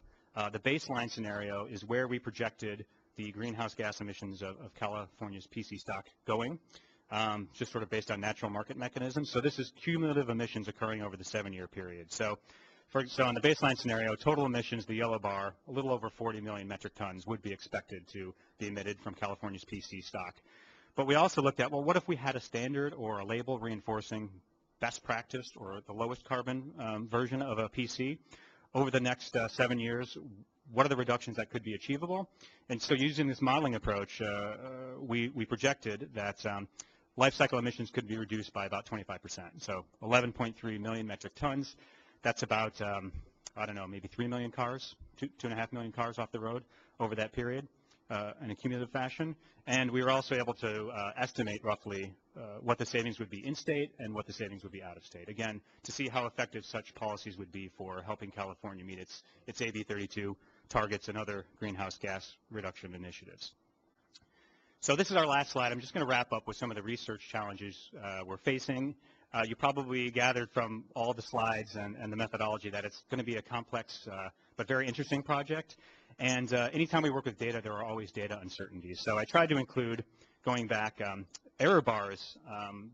the baseline scenario is where we projected the greenhouse gas emissions of California's PC stock going, just sort of based on natural market mechanisms. So this is cumulative emissions occurring over the 7-year period. So on the baseline scenario, total emissions, the yellow bar, a little over 40 million metric tons would be expected to be emitted from California's PC stock. But we also looked at, well, what if we had a standard or a label reinforcing best practice or the lowest carbon version of a PC over the next 7 years? What are the reductions that could be achievable? And so using this modeling approach, we projected that life cycle emissions could be reduced by about 25%. So 11.3 million metric tons. That's about, I don't know, maybe 3 million cars, 2.5 million cars off the road over that period in a cumulative fashion. And we were also able to estimate roughly what the savings would be in-state and what the savings would be out-of-state. Again, to see how effective such policies would be for helping California meet its AB 32 targets and other greenhouse gas reduction initiatives. So this is our last slide. I'm just going to wrap up with some of the research challenges we're facing. You probably gathered from all the slides and the methodology that it's going to be a complex but very interesting project. And anytime we work with data, there are always data uncertainties. So I tried to include, going back, error bars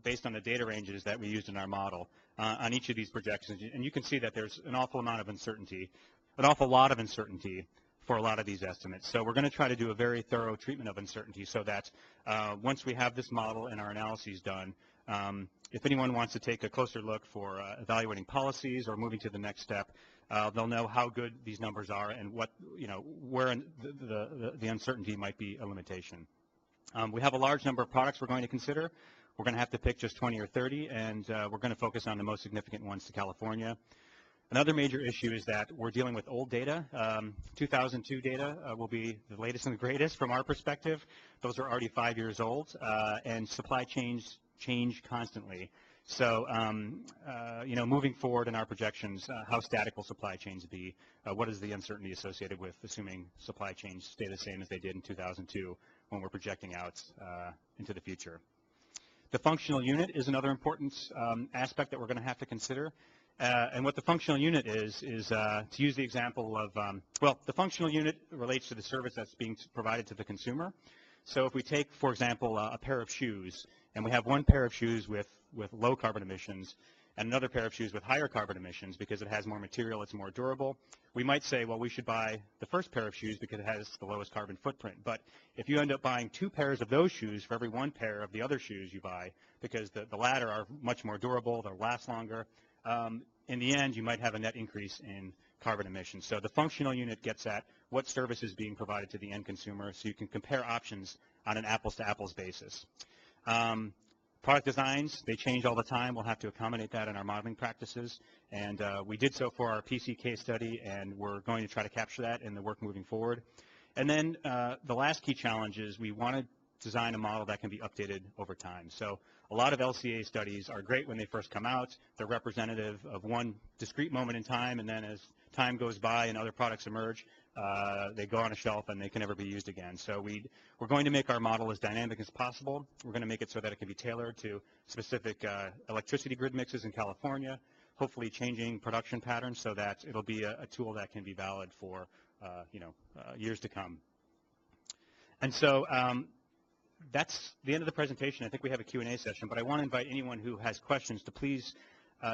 based on the data ranges that we used in our model on each of these projections. And you can see that there's an awful amount of uncertainty, an awful lot of uncertainty for a lot of these estimates. So we're going to try to do a very thorough treatment of uncertainty so that once we have this model and our analyses done, if anyone wants to take a closer look for evaluating policies or moving to the next step, they'll know how good these numbers are and what, where the uncertainty might be a limitation. We have a large number of products we're going to consider. We're going to have to pick just 20 or 30, and we're going to focus on the most significant ones to California. Another major issue is that we're dealing with old data. 2002 data will be the latest and the greatest from our perspective. Those are already 5 years old, and supply chains change constantly. So, moving forward in our projections, how static will supply chains be? What is the uncertainty associated with assuming supply chains stay the same as they did in 2002 when we're projecting out into the future? The functional unit is another important aspect that we're going to have to consider. And what the functional unit is to use the example of, the functional unit relates to the service that's being provided to the consumer. So if we take, for example, a pair of shoes, and we have one pair of shoes with low carbon emissions and another pair of shoes with higher carbon emissions because it has more material, it's more durable, we might say, well, we should buy the first pair of shoes because it has the lowest carbon footprint. But if you end up buying 2 pairs of those shoes for every 1 pair of the other shoes you buy, because the latter are much more durable, they'll last longer, in the end, you might have a net increase in carbon emissions. So the functional unit gets at what service is being provided to the end consumer, so you can compare options on an apples-to-apples basis. Product designs, they change all the time. We'll have to accommodate that in our modeling practices. And we did so for our PC case study, and we're going to try to capture that in the work moving forward. And then the last key challenge is we want to design a model that can be updated over time. So a lot of LCA studies are great when they first come out. They're representative of one discrete moment in time, and then as time goes by and other products emerge, they go on a shelf and they can never be used again. So we're going to make our model as dynamic as possible. We're going to make it so that it can be tailored to specific electricity grid mixes in California, hopefully changing production patterns so that it'll be a tool that can be valid for years to come. And so that's the end of the presentation. I think we have a Q&A session, but I want to invite anyone who has questions to please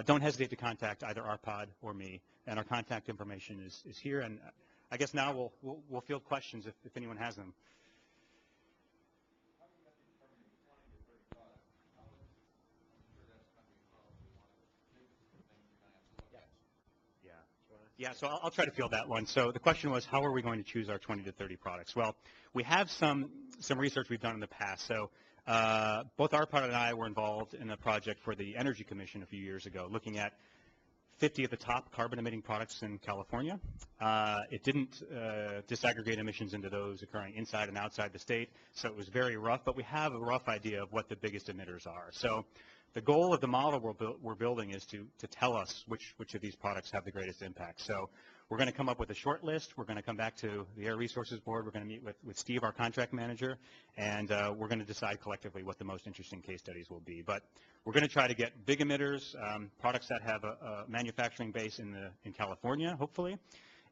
don't hesitate to contact either RPOD or me, and our contact information is here. And I guess now we'll field questions if anyone has them. Yeah, so I'll try to field that one. So the question was, how are we going to choose our 20 to 30 products? Well, we have some research we've done in the past. So both RPOD and I were involved in a project for the Energy Commission a few years ago, looking at 50 of the top carbon-emitting products in California. It didn't disaggregate emissions into those occurring inside and outside the state, so it was very rough, but we have a rough idea of what the biggest emitters are. So the goal of the model we're building is to tell us which of these products have the greatest impact. So we're going to come up with a short list. We're going to come back to the Air Resources Board. We're going to meet with Steve, our contract manager, and we're going to decide collectively what the most interesting case studies will be. But we're going to try to get big emitters, products that have a manufacturing base in California, hopefully,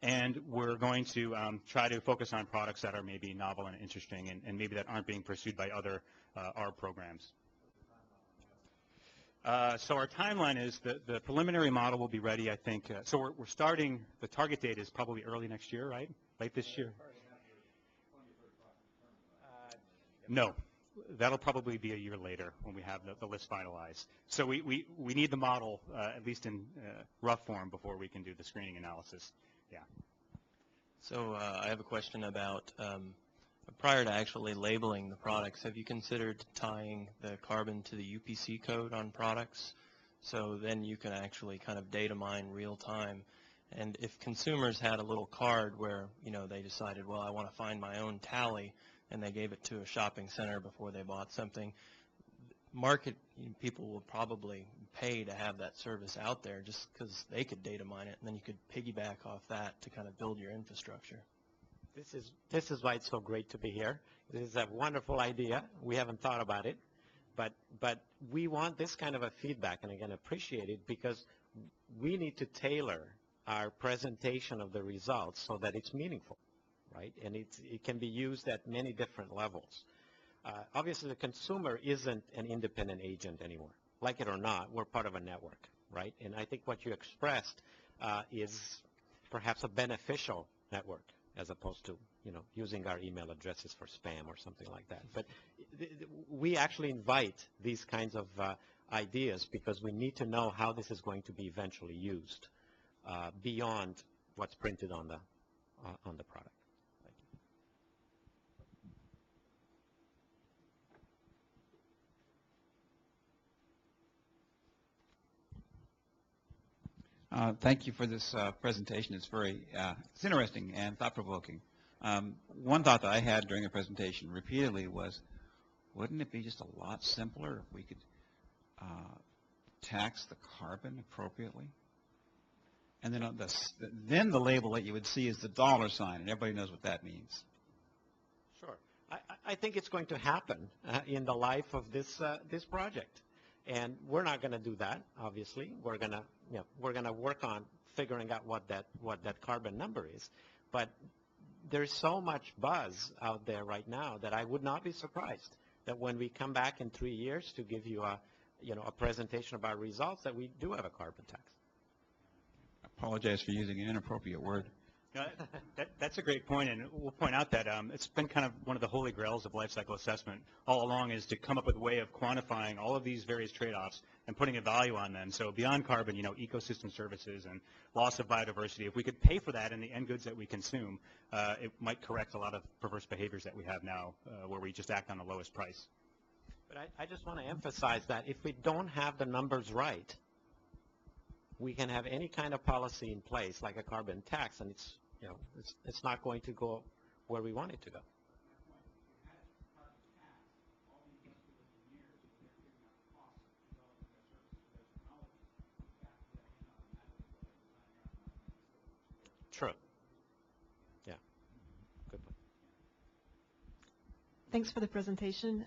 and we're going to try to focus on products that are maybe novel and interesting and maybe that aren't being pursued by other ARB programs. So our timeline is the preliminary model will be ready, I think. So we're starting, the target date is probably early next year, right? Late this year? No. That'll probably be a year later when we have the list finalized. So we need the model, at least in rough form, before we can do the screening analysis. Yeah. So I have a question about prior to actually labeling the products, have you considered tying the carbon to the UPC code on products? So then you can actually kind of data mine real time. And if consumers had a little card where, you know, they decided, well, I want to find my own tally, and they gave it to a shopping center before they bought something, market people will probably pay to have that service out there just because they could data mine it, and then you could piggyback off that to kind of build your infrastructure. This is why it's so great to be here. This is a wonderful idea. We haven't thought about it, but we want this kind of a feedback, and again, appreciate it, because we need to tailor our presentation of the results so that it's meaningful, right? And it can be used at many different levels. Obviously, the consumer isn't an independent agent anymore. Like it or not, we're part of a network, right? And I think what you expressed is perhaps a beneficial network, as opposed to, you know, using our email addresses for spam or something like that. But we actually invite these kinds of ideas because we need to know how this is going to be eventually used beyond what's printed on the product. Thank you for this presentation. It's it's interesting and thought-provoking. One thought that I had during the presentation repeatedly was, wouldn't it be just a lot simpler if we could tax the carbon appropriately? And then the label that you would see is the dollar sign, and everybody knows what that means. Sure. I think it's going to happen in the life of this project. And we're not going to do that, obviously. We're going to work on figuring out what that carbon number is. But there's so much buzz out there right now that I would not be surprised that when we come back in 3 years to give you a presentation of our results, that we do have a carbon tax. I apologize for using an inappropriate word. That's a great point, and we'll point out that it's been kind of one of the holy grails of life cycle assessment all along, is to come up with a way of quantifying all of these various trade-offs and putting a value on them. So beyond carbon, ecosystem services and loss of biodiversity, if we could pay for that in the end goods that we consume, it might correct a lot of perverse behaviors that we have now where we just act on the lowest price. But I just want to emphasize that if we don't have the numbers right, we can have any kind of policy in place like a carbon tax, and it's not going to go where we want it to go. True. Yeah. Good point. Thanks for the presentation.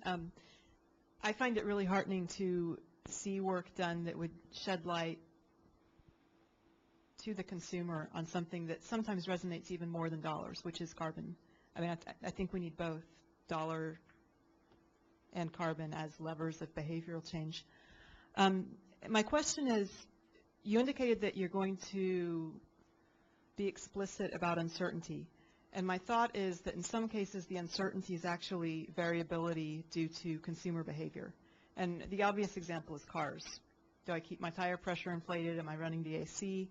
I find it really heartening to see work done that would shed light to the consumer on something that sometimes resonates even more than dollars, which is carbon. I mean, I think we need both dollar and carbon as levers of behavioral change. My question is, you indicated that you're going to be explicit about uncertainty. And my thought is that in some cases the uncertainty is actually variability due to consumer behavior. And the obvious example is cars. Do I keep my tire pressure inflated? Am I running the AC?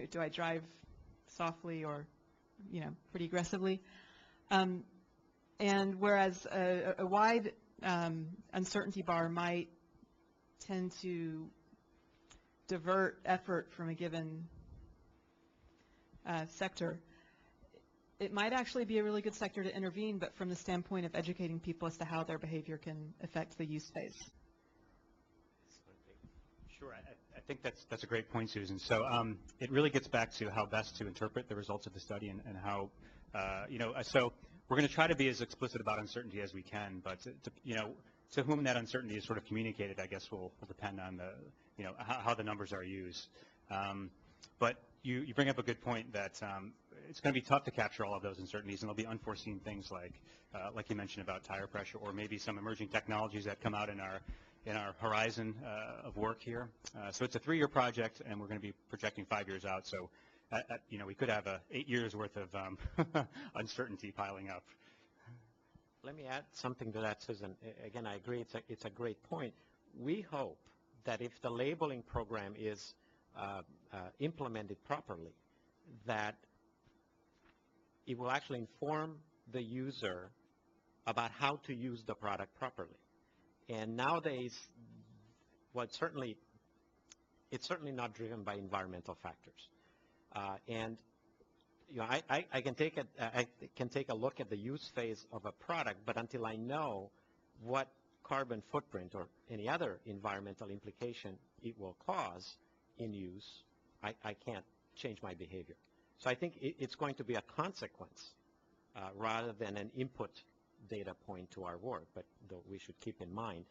Do I drive softly or, pretty aggressively? And whereas a wide uncertainty bar might tend to divert effort from a given sector, it might actually be a really good sector to intervene, but from the standpoint of educating people as to how their behavior can affect the use phase. Sure, I think that's a great point, Susan. So it really gets back to how best to interpret the results of the study and how, so we're going to try to be as explicit about uncertainty as we can, but to whom that uncertainty is sort of communicated, I guess will depend on the, how the numbers are used. But you bring up a good point that it's going to be tough to capture all of those uncertainties, and there'll be unforeseen things like you mentioned about tire pressure, or maybe some emerging technologies that come out in our horizon of work here. So it's a 3-year project, and we're going to be projecting 5 years out. So we could have 8 years worth of uncertainty piling up. Let me add something to that, Susan. Again, I agree. It's a great point. We hope that if the labeling program is implemented properly, that it will actually inform the user about how to use the product properly. And nowadays, it's certainly not driven by environmental factors. And I can take a look at the use phase of a product, but until I know what carbon footprint or any other environmental implication it will cause in use, I can't change my behavior. So I think it's going to be a consequence rather than an input data point to our work, but we should keep in mind.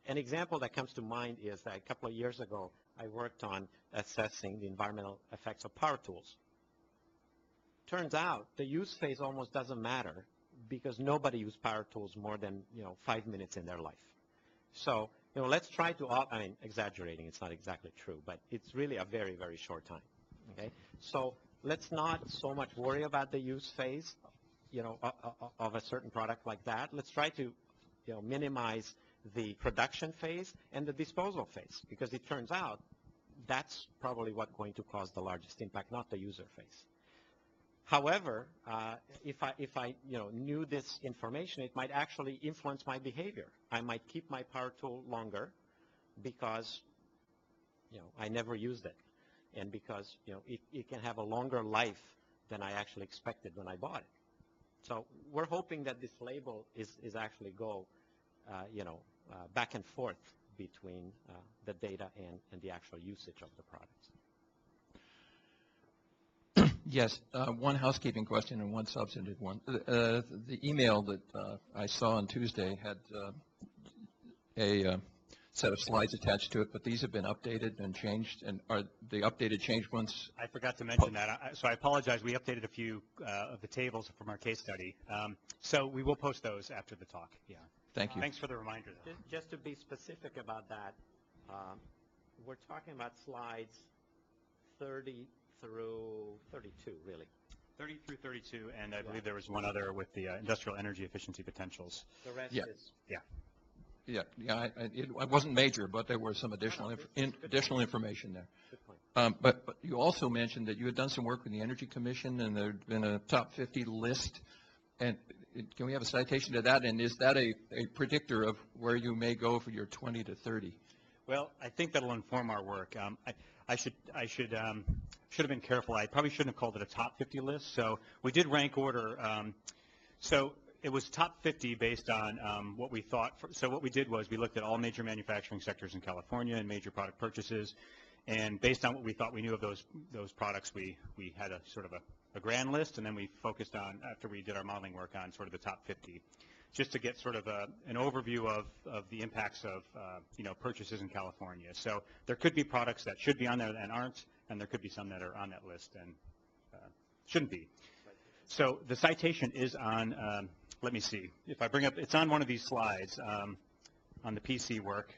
An example that comes to mind is that a couple of years ago, I worked on assessing the environmental effects of power tools. Turns out the use phase almost doesn't matter because nobody uses power tools more than 5 minutes in their life. So let's try to, exaggerating, it's not exactly true, but it's really a very, very short time. Okay, so let's not so much worry about the use phase, of a certain product like that. Let's try to, minimize the production phase and the disposal phase, because it turns out that's probably what's going to cause the largest impact, not the user phase. However, if I knew this information, it might actually influence my behavior. I might keep my power tool longer because I never used it, and because it can have a longer life than I actually expected when I bought it. So we're hoping that this label is actually go back and forth between the data and the actual usage of the products. Yes, one housekeeping question and one substantive one. The email that I saw on Tuesday had a set of slides attached to it, but these have been updated and changed, and are the updated changed ones? I forgot to mention that, so I apologize. We updated a few of the tables from our case study, so we will post those after the talk. Yeah. Thank you. Thanks for the reminder, though. Just to be specific about that, we're talking about slides 30 through 32, really. 30 through 32, and I believe there was one other with the industrial energy efficiency potentials. The rest Yeah. is... Yeah. It wasn't major, but there was some additional information there. Good point. But you also mentioned that you had done some work with the Energy Commission, and there had been a top 50 list. And can we have a citation to that? And is that a predictor of where you may go for your 20 to 30? Well, I think that'll inform our work. I should have been careful. I probably shouldn't have called it a top 50 list. So we did rank order. So it was top 50 based on what we thought. So what we did was we looked at all major manufacturing sectors in California and major product purchases. And based on what we thought we knew of those products, we had a sort of a grand list, and then we focused on, after we did our modeling work, on sort of the top 50, just to get sort of an overview of the impacts of purchases in California. So there could be products that should be on there and aren't, and there could be some that are on that list and shouldn't be. So the citation is on, let me see, if I bring up, it's on one of these slides on the PC work.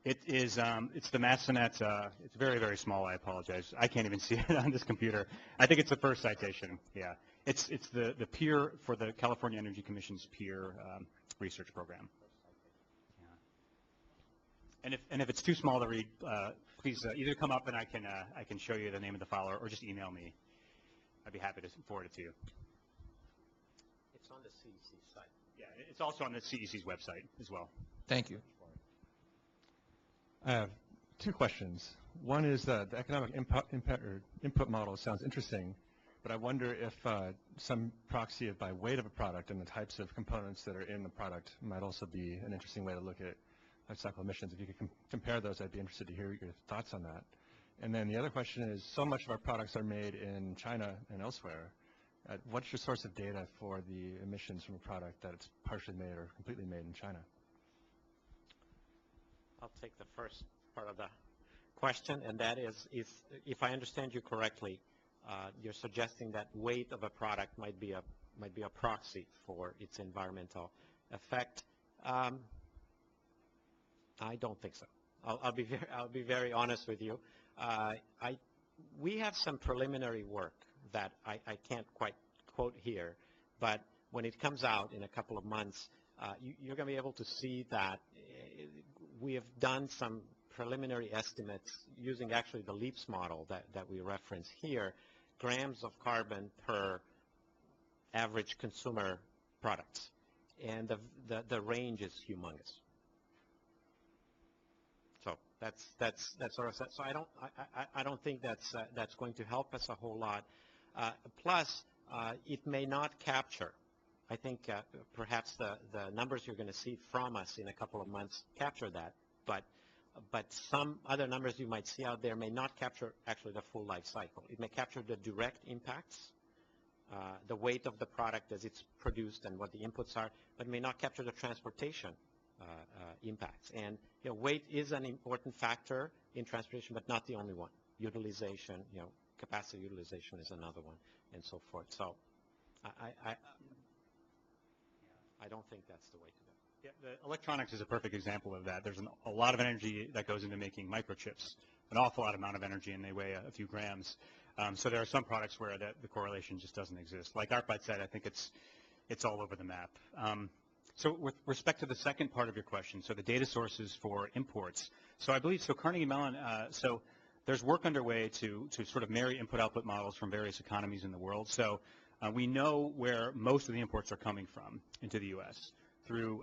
It is, it's the Masanet, it's very, very small, I apologize. I can't even see it on this computer. I think it's the first citation, yeah. It's the peer, for the California Energy Commission's peer research program. Yeah. And if it's too small to read, please either come up and I can show you the name of the file, or just email me. I'd be happy to forward it to you. It's on the CEC site. Yeah, it's also on the CEC's website as well. Thank you. two questions. One is the economic input model sounds interesting, but I wonder if some proxy by weight of a product and the types of components that are in the product might also be an interesting way to look at life cycle emissions. If you could compare those, I'd be interested to hear your thoughts on that. And then the other question is, so much of our products are made in China and elsewhere. What's your source of data for the emissions from a product that it's partially made or completely made in China? I'll take the first part of the question, and that is if I understand you correctly, you're suggesting that weight of a product might be a proxy for its environmental effect. I don't think so. I'll be very honest with you. We have some preliminary work that I can't quite quote here, but when it comes out in a couple of months, you're going to be able to see that we have done some preliminary estimates using actually the LEAPS model that we reference here, grams of carbon per average consumer products, and the range is humongous. So that's sort of so I don't think that's going to help us a whole lot. Plus, it may not capture. I think perhaps the numbers you're going to see from us in a couple of months capture that, but some other numbers you might see out there may not capture actually the full life cycle. It may capture the direct impacts, the weight of the product as it's produced and what the inputs are, but may not capture the transportation impacts. And weight is an important factor in transportation, but not the only one. Utilization, capacity utilization is another one, and so forth. So I don't think that's the way to go. Yeah, the electronics is a perfect example of that. There's a lot of energy that goes into making microchips, an awful lot amount of energy, and they weigh a few grams. So there are some products where the correlation just doesn't exist. Like Arpad said, I think it's all over the map. So with respect to the second part of your question, so the data sources for imports. So I believe, so Carnegie Mellon, so there's work underway to sort of marry input-output models from various economies in the world. So we know where most of the imports are coming from into the U.S. through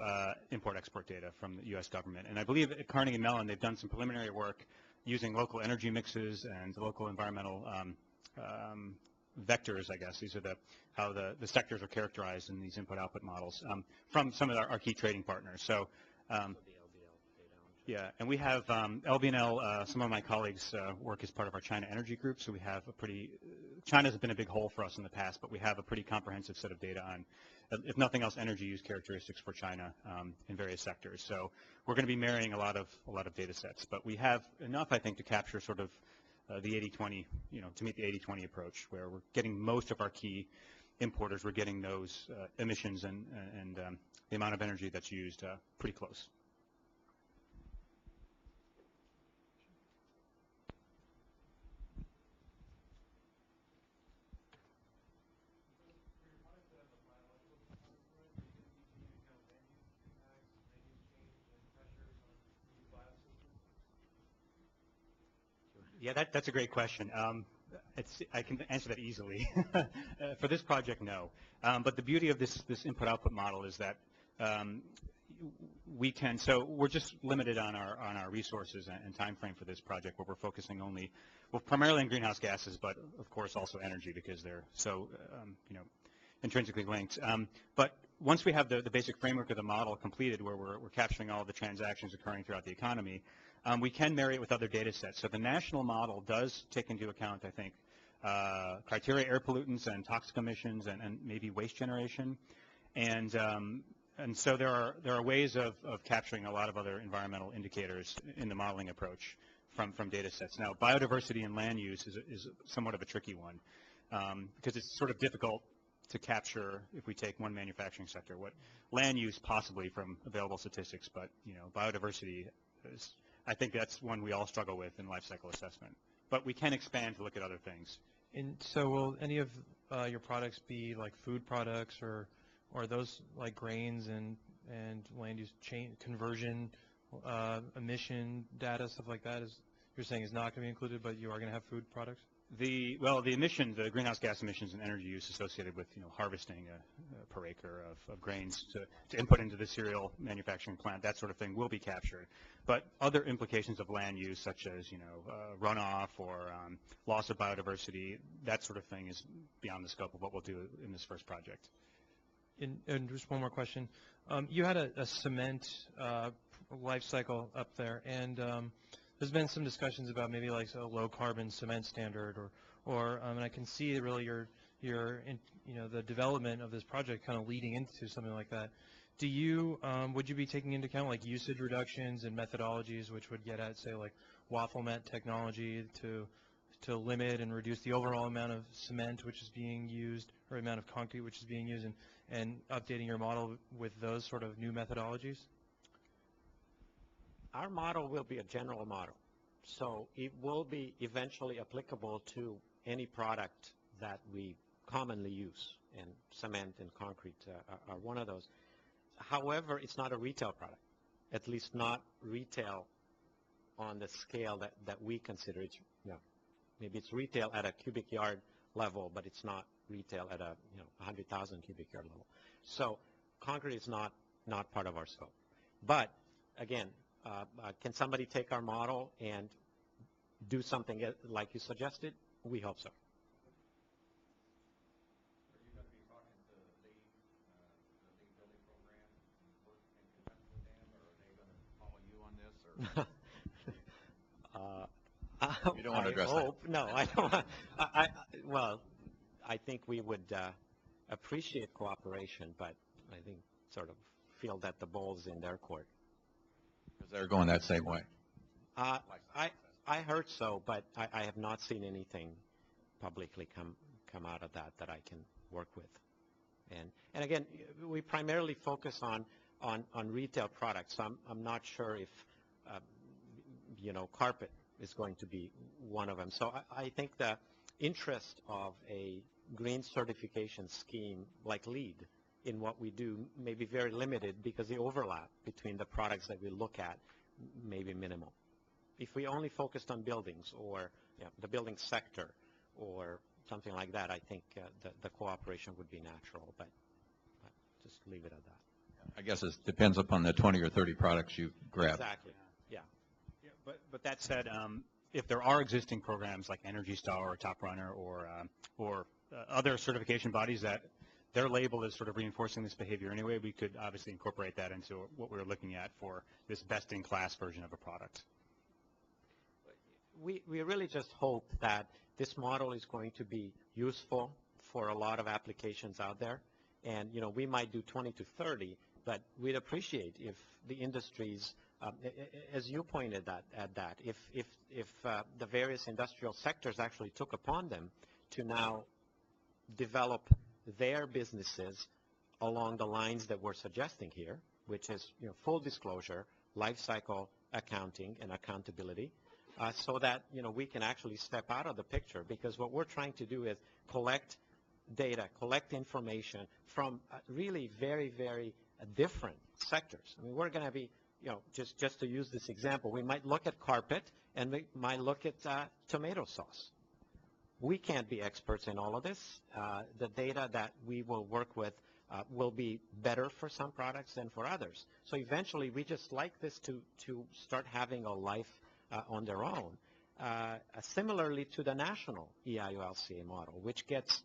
import-export data from the U.S. government. And I believe at Carnegie Mellon, they've done some preliminary work using local energy mixes and local environmental vectors, I guess. These are how the sectors are characterized in these input-output models from some of our key trading partners. So yeah, and we have LBNL, some of my colleagues work as part of our China Energy Group, so we have China's been a big hole for us in the past, but we have a pretty comprehensive set of data on, if nothing else, energy use characteristics for China in various sectors. So we're going to be marrying a lot of data sets, but we have enough, I think, to capture sort of the 80-20, to meet the 80-20 approach, where we're getting most of our key importers, we're getting those emissions and the amount of energy that's used pretty close. Yeah, that's a great question. I can answer that easily. For this project, no. But the beauty of this input-output model is that we can. So we're just limited on our resources and time frame for this project, where we're focusing primarily on greenhouse gases, but of course also energy, because they're so intrinsically linked. But once we have the basic framework of the model completed, where we're capturing all the transactions occurring throughout the economy, we can marry it with other data sets. So the national model does take into account, I think, criteria air pollutants and toxic emissions and maybe waste generation. And so there are ways of capturing a lot of other environmental indicators in the modeling approach from data sets. Now, biodiversity and land use is somewhat of a tricky one, because it's sort of difficult to capture if we take one manufacturing sector. What land use possibly from available statistics, but biodiversity is, I think that's one we all struggle with in life cycle assessment. But we can expand to look at other things. And so will any of your products be like food products, or are those like grains and land use conversion, emission data, stuff like that? You're saying is not going to be included, but you are going to have food products? Well, the emission, the greenhouse gas emissions and energy use associated with, harvesting per acre of grains to input into the cereal manufacturing plant, that sort of thing will be captured. But other implications of land use, such as, runoff or loss of biodiversity, that sort of thing is beyond the scope of what we'll do in this first project. And just one more question. You had a cement life cycle up there, and there's been some discussions about maybe like a low carbon cement standard, and I can see really the development of this project kind of leading into something like that. Would you be taking into account like usage reductions and methodologies which would get at, say, like waffle mat technology to limit and reduce the overall amount of cement which is being used, or amount of concrete which is being used, and updating your model with those sort of new methodologies? Our model will be a general model, so it will be eventually applicable to any product that we commonly use, and cement and concrete are one of those. However, it's not a retail product, at least not retail on the scale that we consider it. Maybe it's retail at a cubic yard level, but it's not retail at a 100,000 cubic yard level. So concrete is not part of our scope. But again, can somebody take our model and do something like you suggested? We hope so. Are you going to be talking to the lead building program and work in conjunction with them, or are they going to follow you on this? Or you don't want to address that? No, I don't. Well, I think we would appreciate cooperation, but I think sort of feel that the ball's in their court. Because they're going that same way. I heard so, but I have not seen anything publicly come out of that I can work with. And again, we primarily focus on retail products. So I'm not sure if carpet is going to be one of them. So I think the interest of a green certification scheme like LEED in what we do may be very limited, because the overlap between the products that we look at may be minimal. If we only focused on buildings or the building sector or something like that, I think the cooperation would be natural, but just leave it at that. I guess it depends upon the 20 or 30 products you grab. Exactly, yeah. But that said, if there are existing programs like Energy Star or Top Runner or other certification bodies that their label is sort of reinforcing this behavior anyway, we could obviously incorporate that into what we're looking at for this best-in-class version of a product. We really just hope that this model is going to be useful for a lot of applications out there. And, we might do 20 to 30, but we'd appreciate if the industries, as you pointed at that, if the various industrial sectors actually took upon them to now develop their businesses along the lines that we're suggesting here, which is full disclosure, life cycle accounting and accountability, so that we can actually step out of the picture, because what we're trying to do is collect data, collect information from really very, very different sectors. I mean, we're going to be, just to use this example, we might look at carpet and we might look at tomato sauce. We can't be experts in all of this. The data that we will work with will be better for some products than for others. So eventually, we just like this to start having a life on their own. Similarly to the national EIO-LCA model, which gets,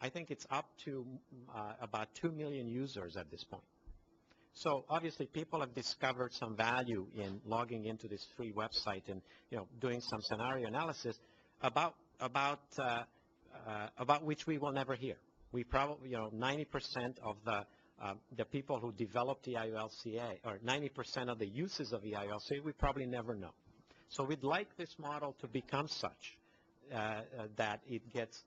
I think it's up to about 2 million users at this point. So obviously, people have discovered some value in logging into this free website and doing some scenario analysis about which we will never hear. We probably 90% of the people who developed EIO-LCA, or 90% of the uses of EIO-LCA, we probably never know. So we'd like this model to become such that it gets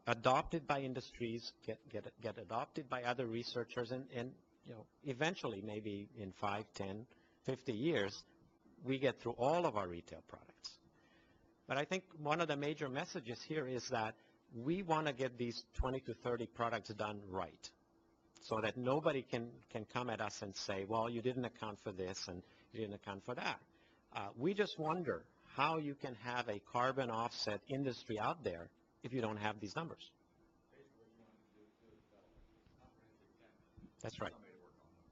adopted by industries, get adopted by other researchers, and eventually, maybe in 5, 10, 50 years, we get through all of our retail products. But I think one of the major messages here is that we want to get these 20 to 30 products done right, so that nobody can come at us and say, well, you didn't account for this and you didn't account for that. We just wonder how you can have a carbon offset industry out there if you don't have these numbers. That's right.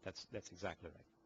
That's exactly right.